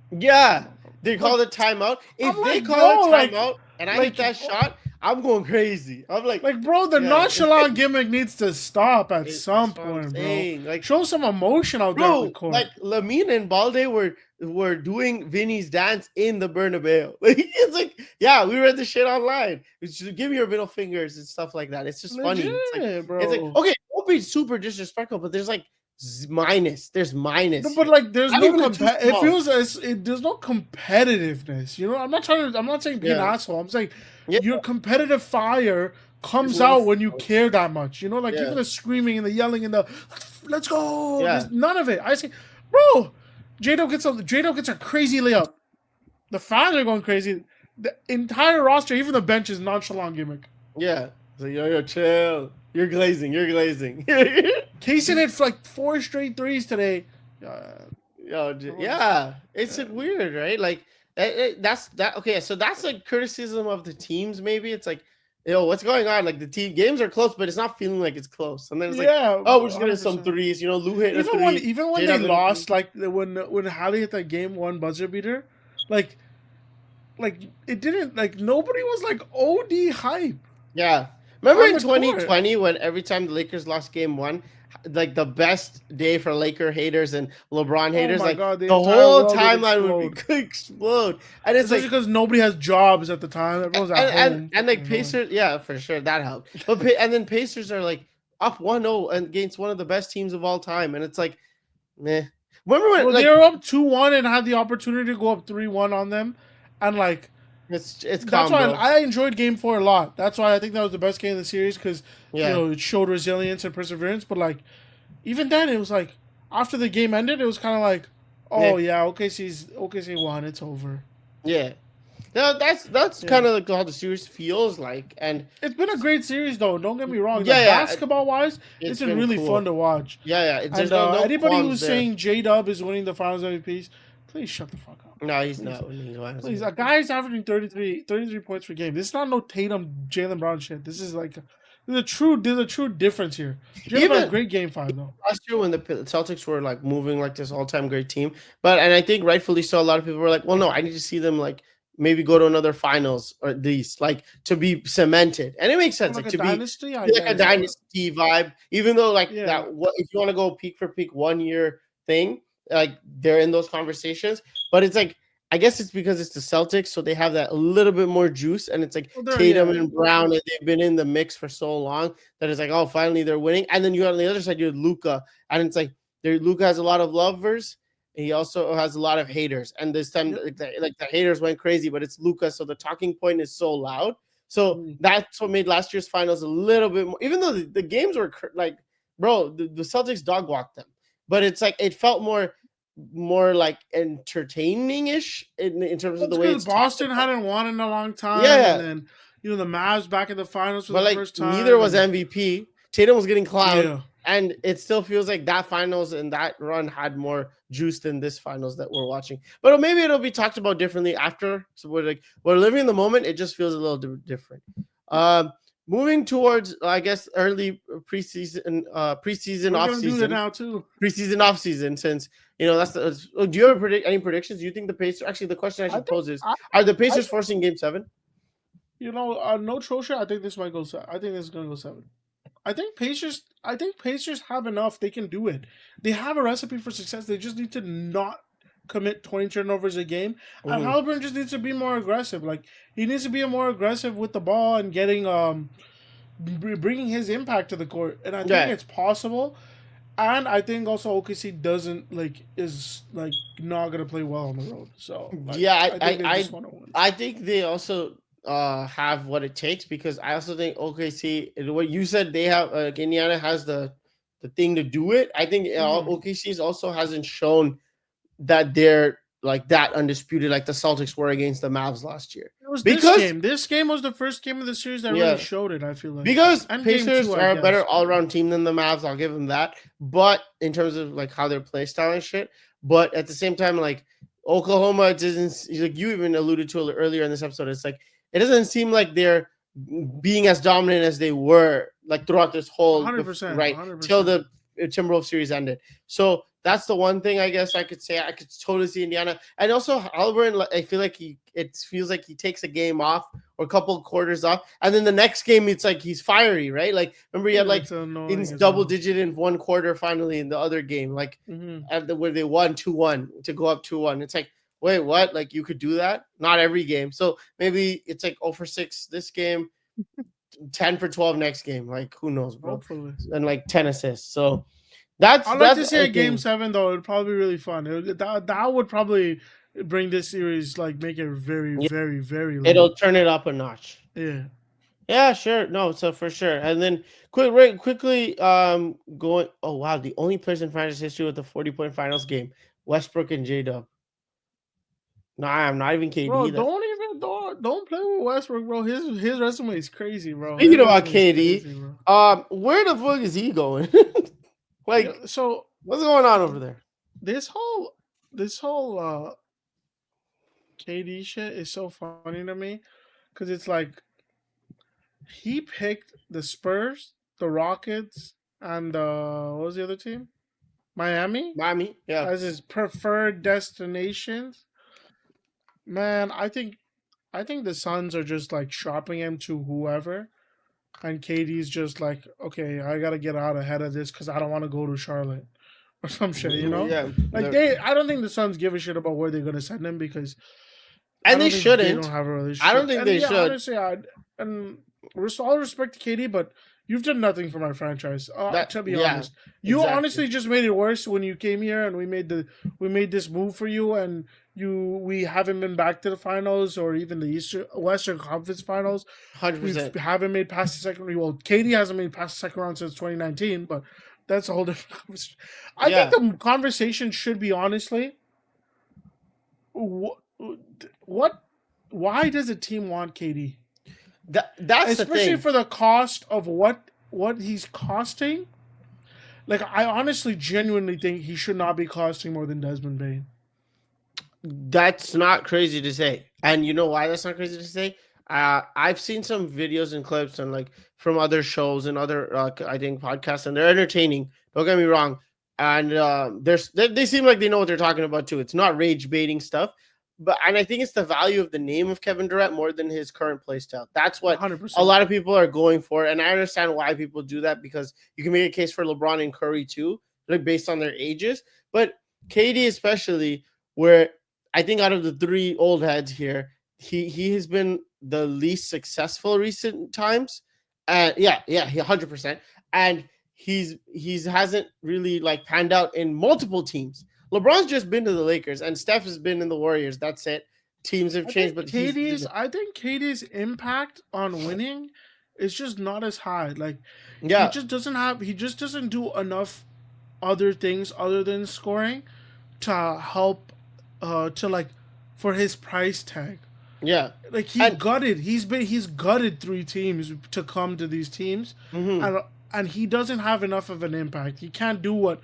down. Yeah, they Like, called it timeout. If I'm they like, call bro, it timeout and I hit that shot, I'm going crazy. I'm like, bro, the yeah, nonchalant gimmick needs to stop at some that's what I'm point, bro. saying. Like, Show some emotion out there on the bro, court. like Lamine and Balde were doing Vinny's dance in the Bernabeu. Like, it's like, yeah, we read the shit online. It's just, give me your middle fingers and stuff like that. It's just Legit, funny. It's bro. like, okay, don't be super disrespectful, but there's like minus. There's minus. No, but like, there's Not no even a too it small. feels as there's no competitiveness. You know, I'm not saying be an Yeah. asshole. I'm saying Yeah. your competitive fire comes It's a little out when you care that much. You know, like Yeah. even the screaming and the yelling and the let's go. Yeah. There's none of it. I say, bro, J-Dub gets a crazy layup. The fans are going crazy. The entire roster, even the bench, is nonchalant gimmick. Yeah. So yo, chill. You're glazing. Casey hit like 4 straight threes today. Yeah. It's weird, right? Like that's that. Okay, so that's like criticism of the teams. Maybe it's like, what's going on? Like the team games are close, but it's not feeling like it's close. And then it's like, oh, we're just getting some threes. Lou hit a three. Even when they lost, like when Hallie hit that game 1 buzzer beater, like it didn't, like nobody was like OD hype. Yeah. Remember in 2020 when every time the Lakers lost game 1, like the best day for Laker haters and LeBron haters, like God, the whole timeline would explode. And it's like because nobody has jobs at the time. Everyone's at home. And like Pacers, yeah, for sure that helped. But and then Pacers are like up 1-0 against one of the best teams of all time, and it's like, meh. Remember when they were up 2-1 and had the opportunity to go up 3-1 on them, and like. It's that's why I enjoyed Game 4 a lot. That's why I think that was the best game of the series because it showed resilience and perseverance. But like, even then, it was like after the game ended, it was kind of like, OKC won, it's over. Yeah, that's kind of like how the series feels like, and it's been a great series though. Don't get me wrong. Basketball wise, it's been really fun to watch. Yeah. And anybody who's saying J-Dub is winning the Finals MVPs, please shut the fuck up. No, he's not. Please, a guy's averaging 33 points per game. This is not no Tatum, Jaylen Brown shit. This is like, there's a true difference here. Jaylen had a great game 5 though. Last year when the Celtics were like moving like this all-time great team, and I think rightfully so, a lot of people were like, well, no, I need to see them like maybe go to another finals or at least like to be cemented, and it makes sense like to dynasty, be like a dynasty vibe. Even though like that, if you want to go peak for peak 1 year thing, like they're in those conversations, but it's like I guess it's because it's the Celtics, so they have that a little bit more juice, and it's like Tatum and Brown, and they've been in the mix for so long that it's like, oh, finally they're winning. And then you got on the other side, you have Luka, and it's like Luka has a lot of lovers, and he also has a lot of haters. And this time, like the haters went crazy, but it's Luka, so the talking point is so loud. So that's what made last year's finals a little bit more, even though the games were like, bro, the Celtics dog walked them, but it's like it felt more like entertaining-ish in terms of the way Boston hadn't won in a long time. Yeah. And then the Mavs back in the finals for the first time. Neither was MVP. Tatum was getting clowned. And it still feels like that finals and that run had more juice than this finals that we're watching. But maybe it'll be talked about differently after. So we're living in the moment. It just feels a little different. Moving towards, I guess, early preseason, offseason. Now too. Preseason, offseason, since that's the. Do you ever predict any predictions? Do you think the Pacers? Actually, the question I should pose is: are the Pacers forcing Game 7? No troll shit. I think this might go. I think this is going to go 7. I think Pacers have enough. They can do it. They have a recipe for success. They just need to not commit 20 turnovers a game. And Hmm. Halliburton just needs to be more aggressive. Like he needs to be more aggressive with the ball and getting bringing his impact to the court. And I think Yeah. it's possible. And I think also OKC doesn't like is like not gonna play well on the road. So like Yeah, I think they just want to win. I think they also have what it takes, because I also think OKC, what you said, they have Indiana has the thing to do it. I think Mm-hmm. OKC's also hasn't shown that they're like that undisputed like the Celtics were against the Mavs last year. It was this Because game. This game was the first game of the series that really yeah, showed it. I feel like, because and game Pacers two, I are a better guess. all around team than the Mavs. I'll give them that. But in terms of like how their play style and shit, but at the same time, like Oklahoma doesn't, like you even alluded to earlier in this episode. It's like it doesn't seem like they're being as dominant as they were like throughout this whole 100%, right till 100%. the Timberwolves series ended. So that's the one thing I guess I could say. I could totally see Indiana, and also Halliburton. I feel like it feels like he takes a game off or a couple of quarters off, and then the next game it's like he's fiery, right? Like remember he had like It's in annoying as double hell. digit in one quarter finally in the other game, like Mm-hmm. where they won 2-1 to go up 2-1. It's like wait, what? Like you could do that? Not every game. So maybe it's like 0 for 6 this game, 10 for 12 next game. Like who knows, bro? Hopefully. And like 10 assists. So that's I'd like to see I a game think seven though. It'd probably be really fun. That would probably bring this series like make it very, yeah, very, very late. it'll turn it up a notch. Yeah. Yeah, sure. No, so for sure. And then quickly going, oh wow, the only players in franchise history with the 40-point finals game, Westbrook and J Dub. No, I'm not even Bro, KD. That's don't play with Westbrook, bro. His resume is crazy, bro. His speaking about resume is KD. crazy, bro. Where the fuck is he going? Yeah, Like, so what's going on over there? this whole this whole KD shit is so funny to me because it's like he picked the Spurs, the Rockets, and what was the other team? Miami Miami, yeah. as his preferred destinations. Man, I think the Suns are just like shopping him to whoever, and KD's just like, okay, I gotta get out ahead of this because I don't want to go to Charlotte or some shit, you know? Yeah. Like I don't think the Suns give a shit about where they're gonna send him because I And they don't think they don't shouldn't. have a I don't relationship. think And they yeah, should. honestly, all respect to KD, but you've done nothing for my franchise. That To be yeah, honest, you exactly. honestly just made it worse when you came here and we made this move for you, and we haven't been back to the finals or even the Western Conference Finals. We 100%. haven't made past the second. Well, KD hasn't made past the second round since 2019, but that's a whole different conversation. I think Yeah. the conversation should be honestly, what why does a team want KD? That's the Especially thing. for the cost of what he's costing. Like I honestly genuinely think he should not be costing more than Desmond Bane. That's not crazy to say. And you know why that's not crazy to say? I've seen some videos and clips and like from other shows and other I think podcasts, and they're entertaining. Don't get me wrong. And they seem like they know what they're talking about too. It's not rage baiting stuff, but and I think it's the value of the name of Kevin Durant more than his current play style. That's what hundred a percent. lot of people are going for, and I understand why people do that, because you can make a case for LeBron and Curry too, like based on their ages. But KD especially, where I think out of the three old heads here, he has been the least successful recent times. Yeah, 100%. And he's hasn't really like panned out in multiple teams. LeBron's just been to the Lakers, and Steph has been in the Warriors. That's it. Teams have changed, but I think KD's impact on winning is just not as high. Like yeah, he just doesn't do enough other things other than scoring to help to like for his price tag. yeah, Like and he's gutted three teams to come to these teams, mhm, and he doesn't have enough of an impact. He can't do what,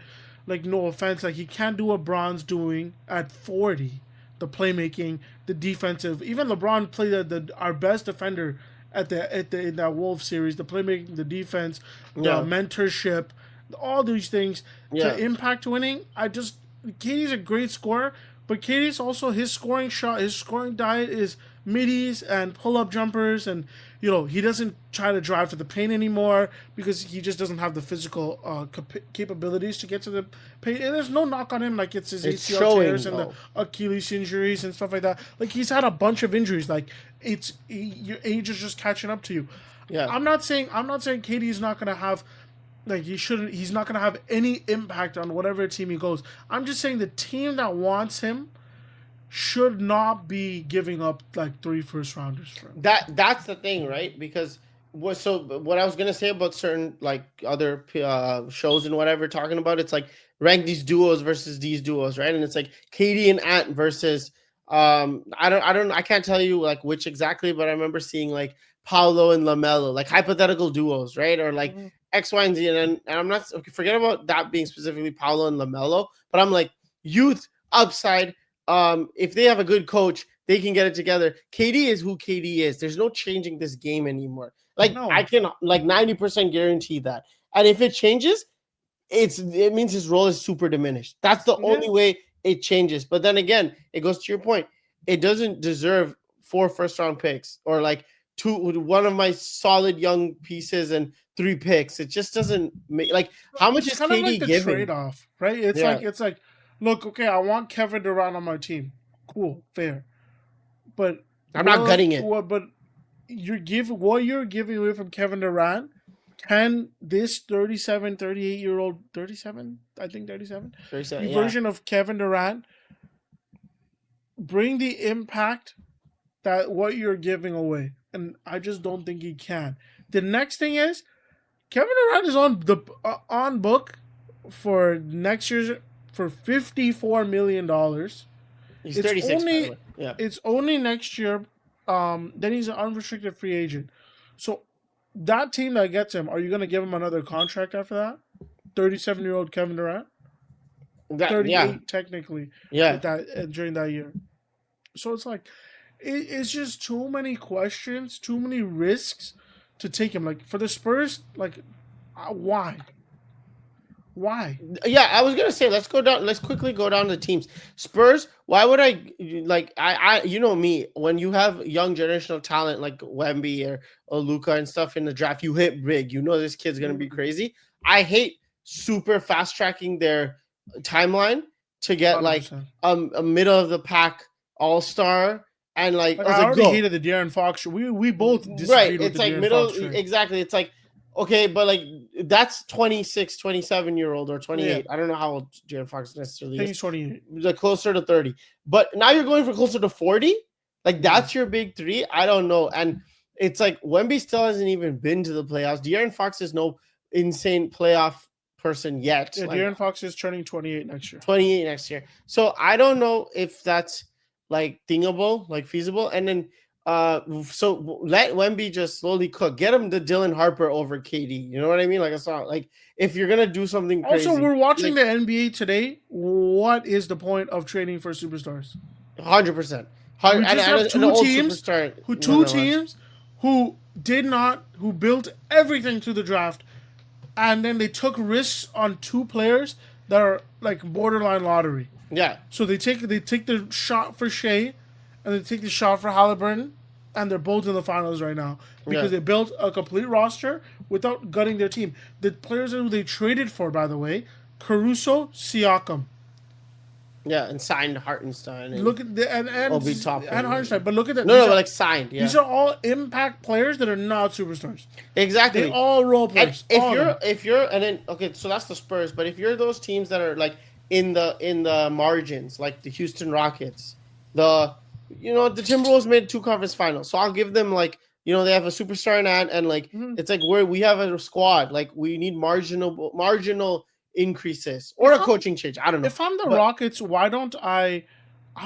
like, no offense, like he can't do what Bron's doing at 40. The playmaking, the defensive. Even LeBron played our best defender in that Wolves series. The playmaking, the defense, the yeah, mentorship, all these things to yeah, impact winning. KD's a great scorer, but KD's also his scoring diet is middies and pull-up jumpers, and he doesn't try to drive for the paint anymore because he just doesn't have the physical capabilities to get to the paint. And there's no knock on him, like it's his It's ACL showing tears and the though. Achilles injuries and stuff like that. Like he's had a bunch of injuries. Like your age is just catching up to you. Yeah. I'm not saying KD is not gonna have he's not gonna have any impact on whatever team he goes. I'm just saying the team that wants him should not be giving up like 3 first rounders for him. That's the thing, right? Because what I was gonna say about certain like other shows and whatever talking about, it's like rank these duos versus these duos, right? And it's like KD and Ant versus I can't tell you like which exactly, but I remember seeing like Paolo and LaMelo, like hypothetical duos, right? Or like X, Y, and Z, and I'm not forget about that being specifically Paolo and LaMelo, but I'm like youth upside. If they have a good coach, they can get it together. KD is who KD is. There's no changing this game anymore. Like I can like 90% guarantee that. And if it changes, it means his role is super diminished. That's the only way it changes. But then again, it goes to your point. It doesn't deserve 4 first-round picks or like one of my solid young pieces and 3 picks. It just doesn't make like how much is KD like the giving? Trade-off, right? It's like look, okay, I want Kevin Durant on my team. Cool, fair. But I'm not gutting it. But what you're giving away from Kevin Durant, can this 38-year-old 37 version of Kevin Durant bring the impact that what you're giving away? And I just don't think he can. The next thing is Kevin Durant is on book for next year's for $54 million. He's 36. It's only next year. Then he's an unrestricted free agent. So that team that gets him, are you going to give him another contract after that? 37-year-old Kevin Durant. 38 technically. Yeah. During that year. So it's like it's just too many questions, too many risks to take him. Like for the Spurs, like why? Why? Yeah, I was gonna say let's quickly go down the teams. Spurs, why would I like I you know me, when you have young generational talent like Wemby or Luka and stuff in the draft, you hit big. You know this kid's gonna be crazy. I hate super fast tracking their timeline to get 100%. Like a middle of the pack all-star. And like I already hated the De'Aaron Fox. We both disagreed right. With it's the like De'Aaron middle Fox exactly. It's like okay, but like that's 26, 27-year-old or 28. Yeah. I don't know how old De'Aaron Fox necessarily is. I think he's 28. Like closer to 30. But now you're going for closer to 40? Like that's your big 3? I don't know. And it's like Wemby still hasn't even been to the playoffs. De'Aaron Fox is no insane playoff person yet. Yeah, like, De'Aaron Fox is turning 28 next year. 28 next year. So I don't know if that's like thingable, like feasible. And then so let Wemby just slowly cook. Get him the Dylan Harper over KD. You know what I mean? Like it's not like if you're gonna do something crazy. Also, we're watching the NBA today. What is the point of trading for superstars? 100%. Two teams who built everything through the draft, and then they took risks on 2 players that are like borderline lottery. Yeah. So they take the shot for Shea, and they take the shot for Halliburton, and they're both in the finals right now because they built a complete roster without gutting their team. The players who they traded for, by the way, Caruso, Siakam. Yeah, and signed Hartenstein. And look at and Hartenstein, but look at that. No, like signed. Yeah. These are all impact players that are not superstars. Exactly. They all role players. If you're and then okay, so that's the Spurs. But if you're those teams that are like in the margins, like the Houston Rockets, the Timberwolves made 2 conference finals, so I'll give them like they have a superstar in that, and like it's like we have a squad, like we need marginal increases or a coaching change. I don't know. If I'm the Rockets, why don't I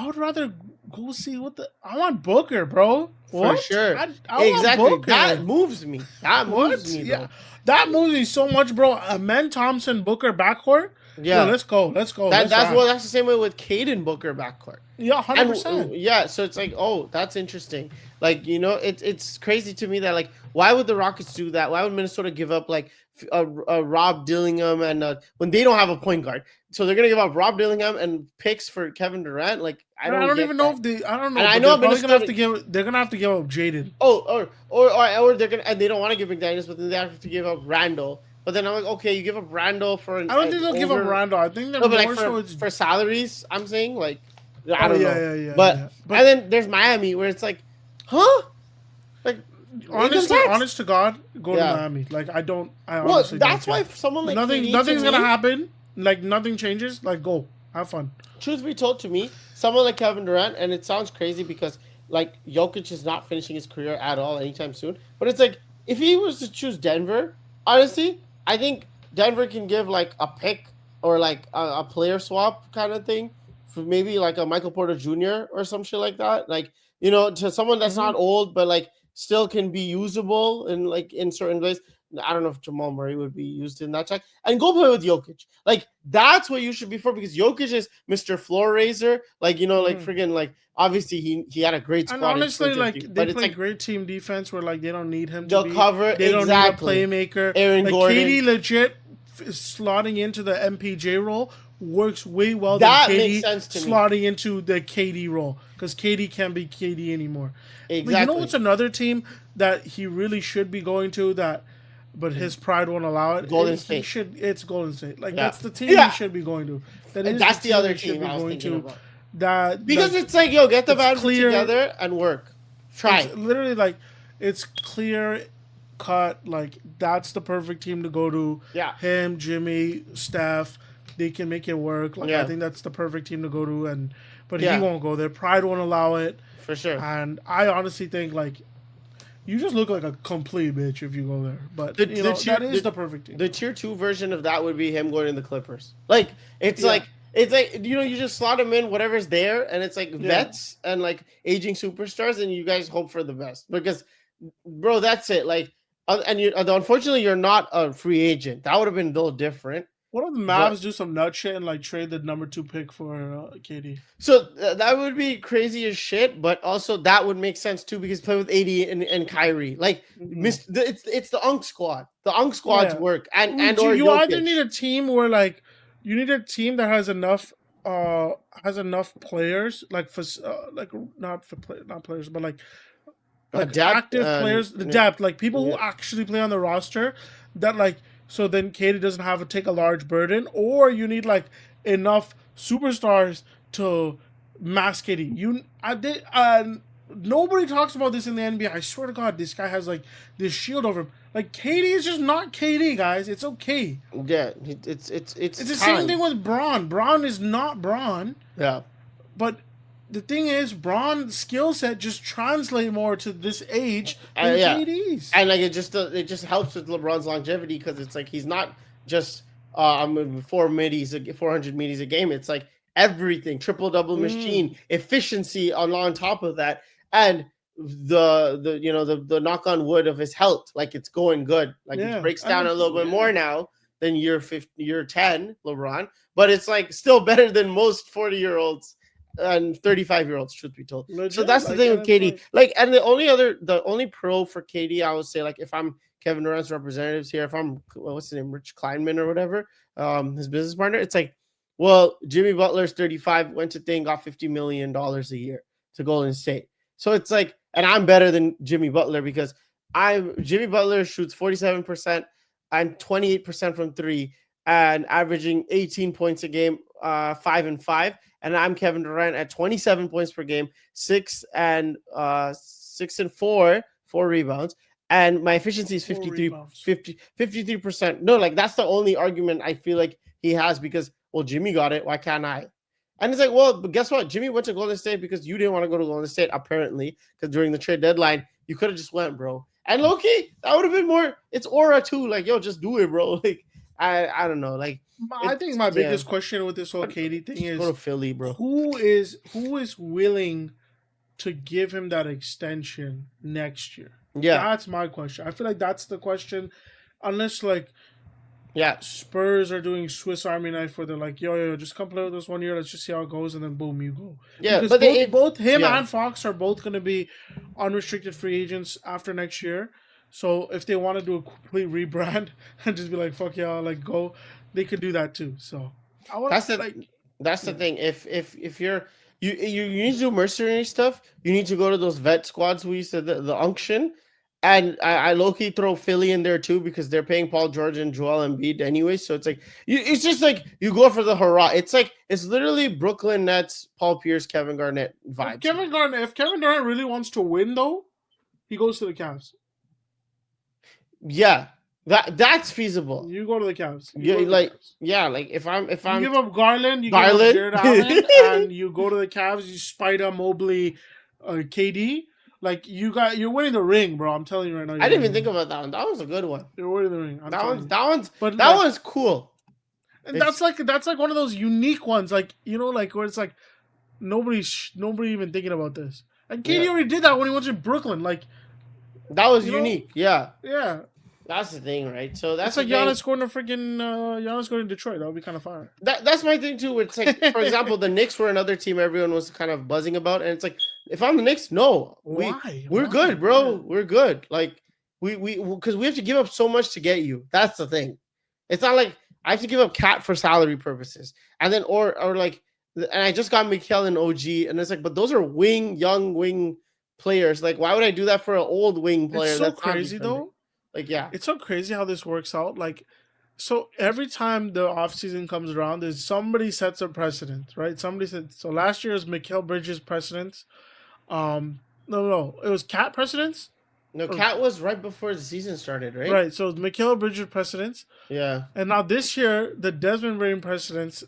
would rather go see I want Booker, bro. For sure. Exactly. That moves me. That moves me. Yeah. That moves me so much, bro. Amen Thompson Booker backcourt. Yo, Yeah. let's go. Let's ride. That's the same way with Caden Booker backcourt. Yeah, 100%. Yeah, so it's like, oh, that's interesting. Like, it's crazy to me that, like, why would the Rockets do that? Why would Minnesota give up like a Rob Dillingham and when they don't have a point guard? So they're gonna give up Rob Dillingham and picks for Kevin Durant. Like, I And I don't don't get even know that. if they. I don't know, And I but they're know probably gonna have to Minnesota. give. They're gonna have to give up Jaden. Oh, or they're gonna, and they don't want to give McDaniels, but then they have to give up Randall. But then I'm like, okay, you give up Randall for I don't think they'll give up Randall. I think they're no, but like more so. It's for salaries, I'm saying, like, I don't know. yeah. But and then there's Miami where it's like, huh? Like, honest to God, go Yeah. to Miami. Like I well, honestly that's don't why care. someone like Nothing's gonna happen. Like nothing changes. Like go have fun. Truth be told, to me, someone like Kevin Durant, and it sounds crazy because like Jokic is not finishing his career at all anytime soon. But it's like, if he was to choose Denver, honestly, I think Denver can give like a pick or like a player swap kind of thing for maybe like a Michael Porter Jr. or some shit like that. Like, to someone that's not old but like still can be usable in like in certain ways. I don't know if Jamal Murray would be used in that check. And go play with Jokic. Like, that's what you should be for, because Jokic is Mr. Floor Raiser. Like, like friggin' like, obviously he had a great squad. And honestly, like they play like, great team defense where like they don't need him they'll to be. cover They don't exactly. need a playmaker. Aaron like Gordon. KD legit slotting into the MPJ role works way well That than KD makes sense to me. slotting into the KD role, because KD can't be KD anymore. Exactly. But you know what's another team that he really should be going to, but his pride won't allow it? Golden State. It's Golden State. Like, Yeah. that's the team he should be going to. That's the other team I was thinking about. Because it's like, yo, get the band together and work. Try. It's literally like, it's clear cut. Like, that's the perfect team to go to. Yeah. Him, Jimmy, Steph, they can make it work. Like, I think that's the perfect team to go to. But he won't go there. Pride won't allow it. For sure. And I honestly think, like, you just look like a complete bitch if you go there. But that is the perfect team. The tier 2 version of that would be him going to the Clippers. Like, it's like you just slot him in whatever's there, and it's like vets and like aging superstars, and you guys hope for the best, because, bro, that's it. Like, unfortunately, you're not a free agent. That would have been a little different. What if the Mavs do some nut shit and like trade the number 2 pick for KD? So that would be crazy as shit, but also that would make sense too, because play with AD and Kyrie. Like, it's the UNC squad. The UNC squads work, and or you Jokic. either need a team where like you need a team that has enough players, like for not players, but like active players, the depth, like people who actually play on the roster, that like. So then KD doesn't have to take a large burden, or you need like enough superstars to mask KD. Nobody talks about this in the NBA. I swear to God, this guy has like this shield over him. Like, KD is just not KD, guys. It's okay. Yeah, it's the same thing with Braun. Braun is not Braun. Yeah, but the thing is, Braun's skill set just translate more to this age than KD's. And like it just helps with LeBron's longevity, because it's like he's not just 400 middies a game. It's like everything, triple double machine, efficiency on top of that, and the knock on wood of his health, like it's going good. Like it breaks down a little bit more now than year 10 LeBron, but it's like still better than most 40-year-olds. And 35-year-olds, truth be told. Legit, so that's the thing with KD. Like, and the only pro for KD, I would say, like, if I'm Kevin Durant's representatives here, if I'm what's his name, Rich Kleinman or whatever, his business partner, it's like, well, Jimmy Butler's 35, went to got $50 million a year to Golden State. So it's like, and I'm better than Jimmy Butler, because Jimmy Butler shoots 47% and 28% from 3 and averaging 18 points a game, 5 and 5. And I'm Kevin Durant at 27 points per game, 6 and 4 rebounds. And my efficiency is 53%. No, like that's the only argument I feel like he has, because, well, Jimmy got it. Why can't I? And it's like, well, but guess what? Jimmy went to Golden State because you didn't want to go to Golden State, apparently, because during the trade deadline, you could have just went, bro. And low-key, that would have been more, it's aura too. Like, yo, just do it, bro. Like, I don't know. Like, I think my biggest question with this whole KD thing is, go to Philly, bro. Who is willing to give him that extension next year? Yeah, that's my question. I feel like that's the question. Unless like Yeah. Spurs are doing Swiss Army knife where they're like, yo, just come play with us 1 year. Let's just see how it goes, and then boom, you go. Yeah, Because but both him yeah. and Fox are both going to be unrestricted free agents after next year. So if they want to do a complete rebrand and just be like, fuck y'all, like go, they could do that too. So I want That's the like, that's the thing. If you're you need to do mercenary stuff, you need to go to those vet squads we used to the unction. And I low key throw Philly in there too because they're paying Paul George and Joel Embiid anyway. So it's like it's just like you go for the hurrah. It's like it's literally Brooklyn Nets, Paul Pierce, Kevin Garnett vibes. if Kevin Durant really wants to win though, he goes to the Cavs. Yeah, that's feasible. You go to the Cavs. Yeah, like if I'm you give up Garland, you Garland? give up Jared Allen, and you go to the Cavs. You Spider Mobley, KD. Like you're winning the ring, bro. I'm telling you right now. I didn't even think about that one. That was a good one. You're winning the ring. That one's cool. And that's like one of those unique ones, like like where it's like nobody even thinking about this. And KD already did that when he went to Brooklyn. Like that was unique. Yeah. Yeah. That's the thing, right? So that's like Giannis going to freaking Giannis going to Detroit. That would be kind of fire. That's my thing too. It's like, for example, the Knicks were another team everyone was kind of buzzing about, and it's like, if I'm the Knicks, no, we're good, bro. Yeah. We're good. Like because we have to give up so much to get you. That's the thing. It's not like I have to give up Cat for salary purposes, and then or like, and I just got Mikal and OG, and it's like, but those are young wing players. Like, why would I do that for an old wing player? It's so crazy though. Like, yeah. It's so crazy how this works out. Like, so every time the offseason comes around, there's somebody sets a precedent, right? Somebody said, so last year was Mikal Bridges' precedence. No. It was Cat precedence? No, Cat was right before the season started, right? Right, so it's Mikal Bridges' precedence. Yeah. And now this year, the Desmond Bane precedence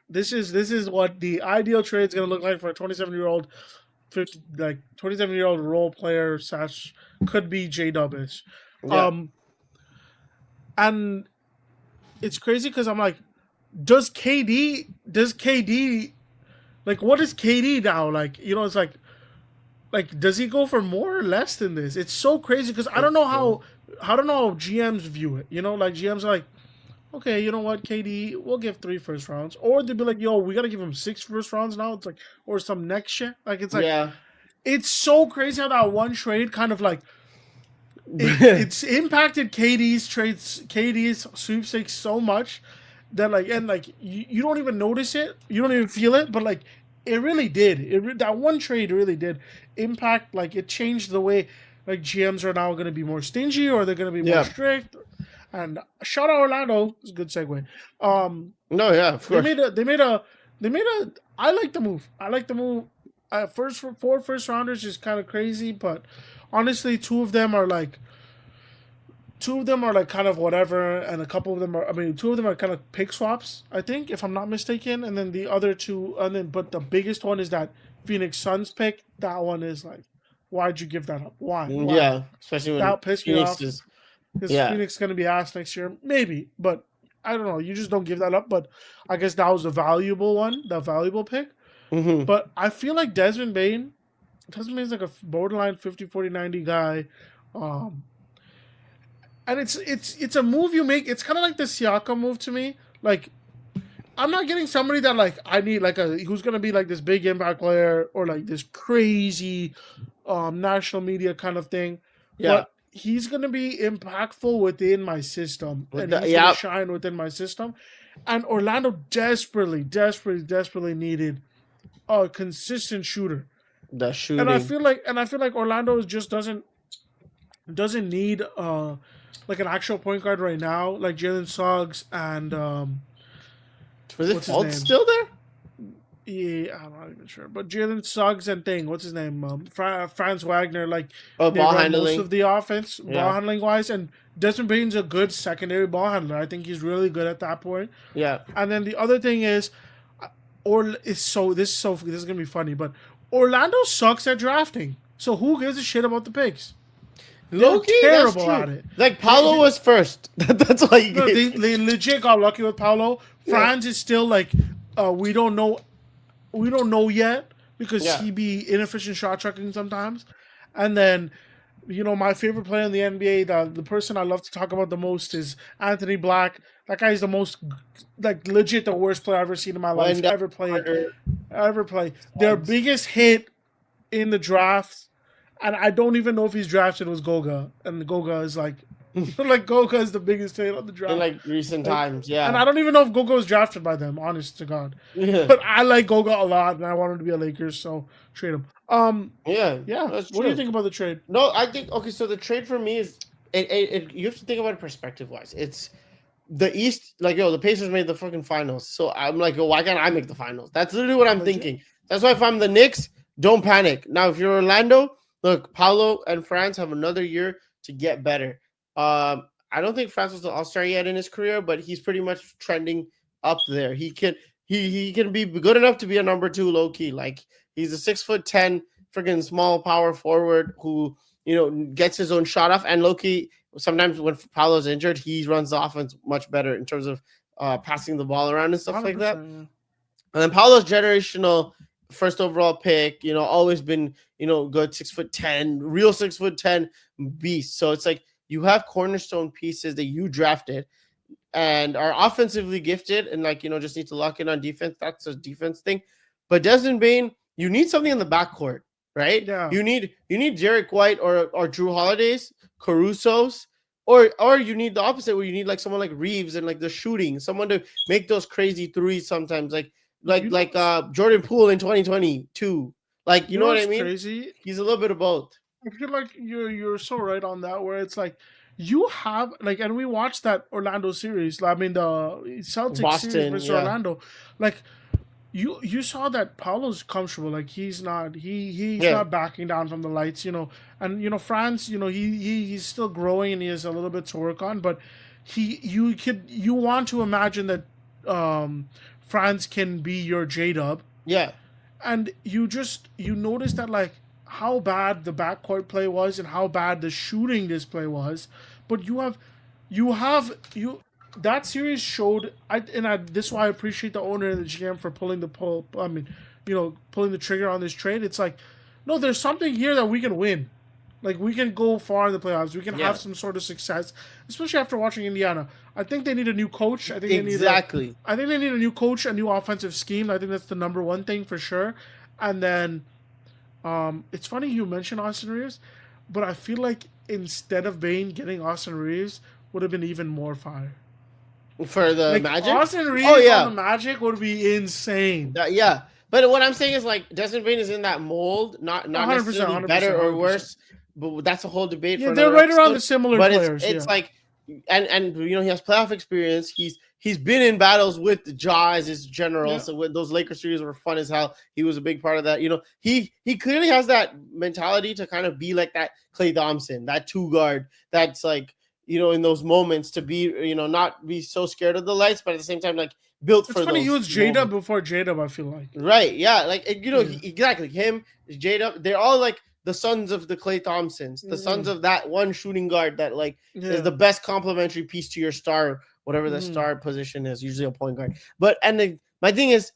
this is what the ideal trade is going to look like for a 27-year-old 27-year-old role player / could be J-Dub-ish. Yeah. And it's crazy because I'm like, does KD like, what is KD now? Like, it's like does he go for more or less than this? It's so crazy because I don't know how GMs view it. Like GMs are like, okay, you know what, KD, we'll give 3 first rounds. Or they'd be like, yo, we got to give him 6 first rounds now. It's like, or some next shit. Like, it's like, yeah. It's so crazy how that one trade kind of like, it's impacted KD's sweepstakes so much that like, and like, you don't even notice it. You don't even feel it. But like, it really did. That one trade really did impact, like, it changed the way like GMs are now going to be more stingy or they're going to be more strict. And shout out Orlando. It's a good segue. No, yeah, of course. They made a. I like the move. Four first rounders is kind of crazy, but honestly, two of them are like kind of whatever, and a couple of them are. I mean, 2 of them are kind of pick swaps, I think, if I'm not mistaken. And then the other 2, but the biggest one is that Phoenix Suns pick. That one is like, why'd you give that up? Why? Yeah, especially when that pissed me off. Because Yeah. Phoenix is going to be asked next year. Maybe. But I don't know. You just don't give that up. But I guess that was the valuable pick. Mm-hmm. But I feel like Desmond Bane is like a borderline 50, 40, 90 guy. And it's a move you make. It's kind of like the Siakam move to me. Like, I'm not getting somebody that, like, I need, like, who's going to be, like, this big impact player or, like, this crazy national media kind of thing. Yeah. But he's going to be impactful within my system. He's going to shine within my system. And Orlando desperately needed a consistent shooter. The shooting. And I feel like Orlando just doesn't need like an actual point guard right now, like Jalen Suggs and was it Fultz still there? Yeah, I'm not even sure. But Jalen Suggs and what's his name? Franz Wagner, like ball handling most of the offense, ball handling wise, and Desmond Bane's a good secondary ball handler. I think he's really good at that point. Yeah. And then the other thing is, this is gonna be funny, but Orlando sucks at drafting. So who gives a shit about the picks? Low-key, terrible at it. Like, Paolo was first. That's why they legit got lucky with Paolo. Franz is still like, we don't know yet because he be inefficient shot tracking sometimes. And then My favorite player in the NBA, the person I love to talk about the most is Anthony Black. That guy is the most, like, legit the worst player I've ever seen in my life, Wendell Carter. ever play. Their Suggs. biggest hit in the draft, and I don't even know if he's drafted, was Goga, and Goga is like, like Goga is the biggest hit on the In draft. like recent Like, times, and yeah. I don't even know if Goga was drafted by them, honest to God. Yeah. But I like Goga a lot, and I want him to be a Lakers, so trade him. Yeah, Yeah. that's What do you true. think about the trade? No, I think okay. So the trade for me is you have to think about it perspective wise. It's the East, like the Pacers made the fucking finals. So I'm like, yo, why can't I make the finals? That's literally what I'm Legit. thinking. That's why if I'm the Knicks, don't panic. Now, if you're Orlando, look, Paolo and Franz have another year to get better. I don't think Franz was the All-Star yet in his career, but he's pretty much trending up there. He can be good enough to be a number two low key. Like he's a 6'10" freaking small power forward who gets his own shot off, and low key sometimes when Paolo's injured, he runs the offense much better in terms of passing the ball around and stuff like that. 100%. Yeah. And then Paolo's generational first overall pick, always been, good 6'10", real 6'10" beast. So it's like you have cornerstone pieces that you drafted and are offensively gifted and just need to lock in on defense. That's a defense thing. But Desmond Bane, you need something in the backcourt, right? Yeah. You need Derek White or Drew Holidays, Caruso's, or you need the opposite where you need like someone like Reeves and like the shooting, someone to make those crazy threes sometimes, You know Jordan Poole in 2022. Like, you you know know what I what's mean? crazy? He's a little bit of both. I feel like you're so right on that. Where it's like you have like, and we watched that Orlando series. I mean, the Celtics series Boston, versus yeah. Orlando. Like you saw that Paulo's comfortable. Like he's Yeah. not backing down from the lights. And France. He's still growing and he has a little bit to work on. But you want to imagine that France can be your J Dub, Yeah. and you notice that, like, how bad the backcourt play was and how bad the shooting display was. But you that series showed. This is why I appreciate the owner and the GM for pulling the trigger on this trade. It's like, no, there's something here that we can win. Like, we can go far in the playoffs. We can have Yeah. some sort of success, especially after watching Indiana. I think they need a new coach. Exactly. I think they need a new coach, a new offensive scheme. I think that's the number one thing for sure. And then, it's funny you mentioned Austin Reeves, but I feel like instead of Bane, getting Austin Reeves would have been even more fire. For the Like, Magic? Austin Oh Reeves on the yeah. Magic would be insane. Yeah. But what I'm saying is like Desmond Bane is in that mold, not 100%, necessarily better 100%, or 100%. worse, but that's a whole debate Yeah, for they're another right around the episode. similar But it's players. it's Yeah. like and he has playoff experience. He's been in battles with the Jaw as his general. Yeah. So when those Lakers series were fun as hell, he was a big part of that. He clearly has that mentality to kind of be like that Klay Thompson, that two guard that's like, in those moments to be, not be so scared of the lights, but at the same time, like built It's for funny, he those was Jada moments. before Jada, I feel like. Right. Yeah. Like, Yeah. exactly. Him, Jada, they're all like the sons of the Klay Thompsons, the sons Hmm. of that one shooting guard that like is Yeah. the best complementary piece to your star, whatever the Hmm. star position is, usually a point guard. But, my thing is,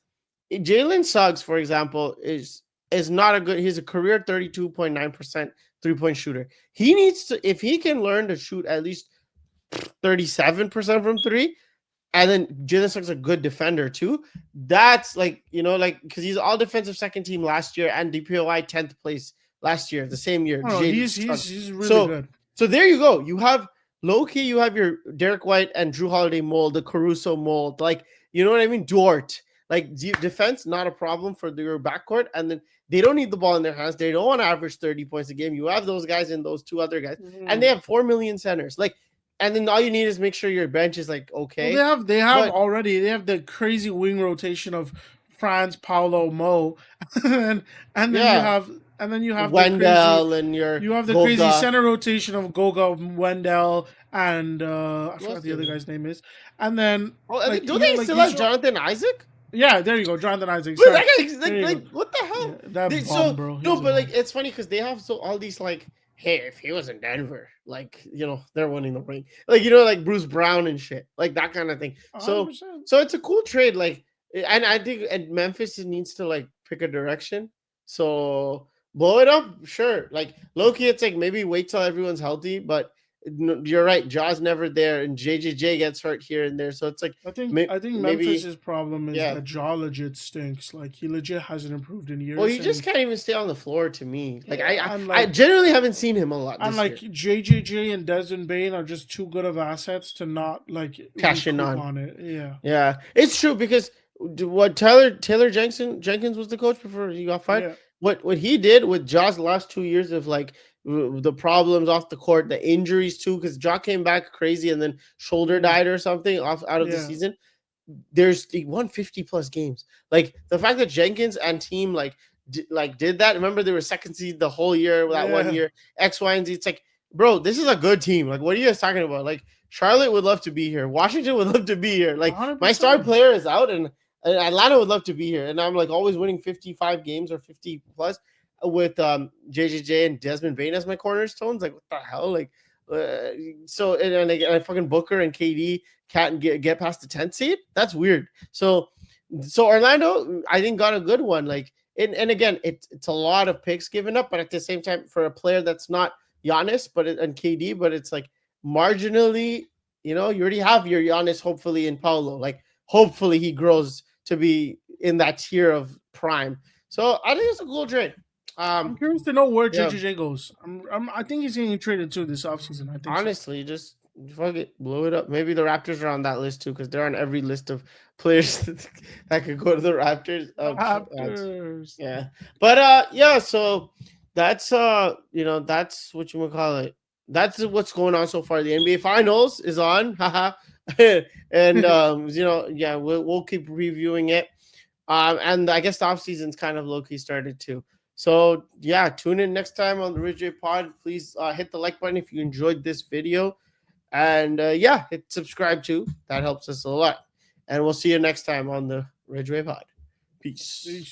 Jalen Suggs, for example, is not a good, he's a career 32.9% 3-point shooter. He needs to, if he can learn to shoot at least 37% from three, and then Jalen Suggs is a good defender too. That's like, because he's all defensive second team last year and DPOI 10th place last year, the same year. Oh, Jalen he's really So, good. so there you go. You have low key, you have your Derek White and Drew Holiday mold, the Caruso mold, like, you know what I mean? Dort. Like defense, not a problem for your backcourt. And then they don't need the ball in their hands. They don't want to average 30 points a game. You have those guys and those two other guys, and they Mhm. have 4 million centers. Like, and then all you need is make sure your bench is like Well, okay. they have But already, they have the crazy wing rotation of Franz, Paulo, Mo, and and then you yeah, have Wendell and your you have the crazy Goga. center rotation of Goga, Wendell, and I What's forgot the the other other? guy's name is, and then, Oh, I like, think do they still have Jonathan Isaac? yeah, there you go, Jonathan Isaac. Wait, Sorry, that guy, there you go. what the hell? Yeah, that So bum, bro. no, He's a but like bum. it's funny because they have all these like, hey, if he was in Denver, like they're winning the ring, like like Bruce Brown and shit, like that kind of thing. So 100%. so it's a cool trade, like, and I think and Memphis needs to like pick a direction. So, blow it up, sure. Like Loki, it's like maybe wait till everyone's healthy, but you're right. Jaw's never there, and JJJ gets hurt here and there, so it's like I think maybe Memphis's problem is yeah. that Jaw legit stinks. Like he legit hasn't improved in Well, years, he just and can't even stay on the floor to me. Like yeah, and I like genuinely haven't seen him a lot and this like year. JJJ and Desmond Bane are just too good of assets to not like Cashing recoup on. on it. Yeah, Yeah, it's true because what Taylor Jenkins was the coach before he got fired. yeah, What he did with Ja's last 2 years of like the problems off the court, the injuries too, because Ja came back crazy and then shoulder mm, died or something off out of the yeah, season. He won 50 plus games. Like the fact that Jenkins and team did that. Remember they were second seed the whole year that one yeah, year. X, Y, and Z. It's like, bro, this is a good team. Like, what are you guys talking about? Like Charlotte would love to be here. Washington would love to be here. Like hundred my star percent. player is out, and Atlanta would love to be here. And I'm like always winning 55 games or 50 plus with JJJ and Desmond Bane as my cornerstones. Like what the hell? Like uh, so and fucking Booker and KD can't get past the 10th seed. That's weird. So Orlando, I think got a good one. Like and again, it's a lot of picks given up, but at the same time, for a player that's not Giannis, and KD, but it's like marginally, you already have your Giannis, hopefully in Paulo. Like hopefully he grows to be in that tier of prime. So I think it's a cool trade. I'm Um, curious to know where yeah, JJJ goes. I think he's getting traded too this offseason. I think so. honestly, just fuck it, blow it up. Maybe the Raptors are on that list too, because they're on every list of players that could go to the Raptors. Raptors. Yeah. But yeah, so that's that's what you would call it. That's what's going on so far. The NBA finals is on. Haha. And yeah, we'll keep reviewing it. And I guess the off season's kind of low key started too. So yeah, tune in next time on the Ridgeway Pod. Please hit the like button if you enjoyed this video. And yeah, hit subscribe too. That helps us a lot. And we'll see you next time on the Ridgeway Pod. Peace. Peace.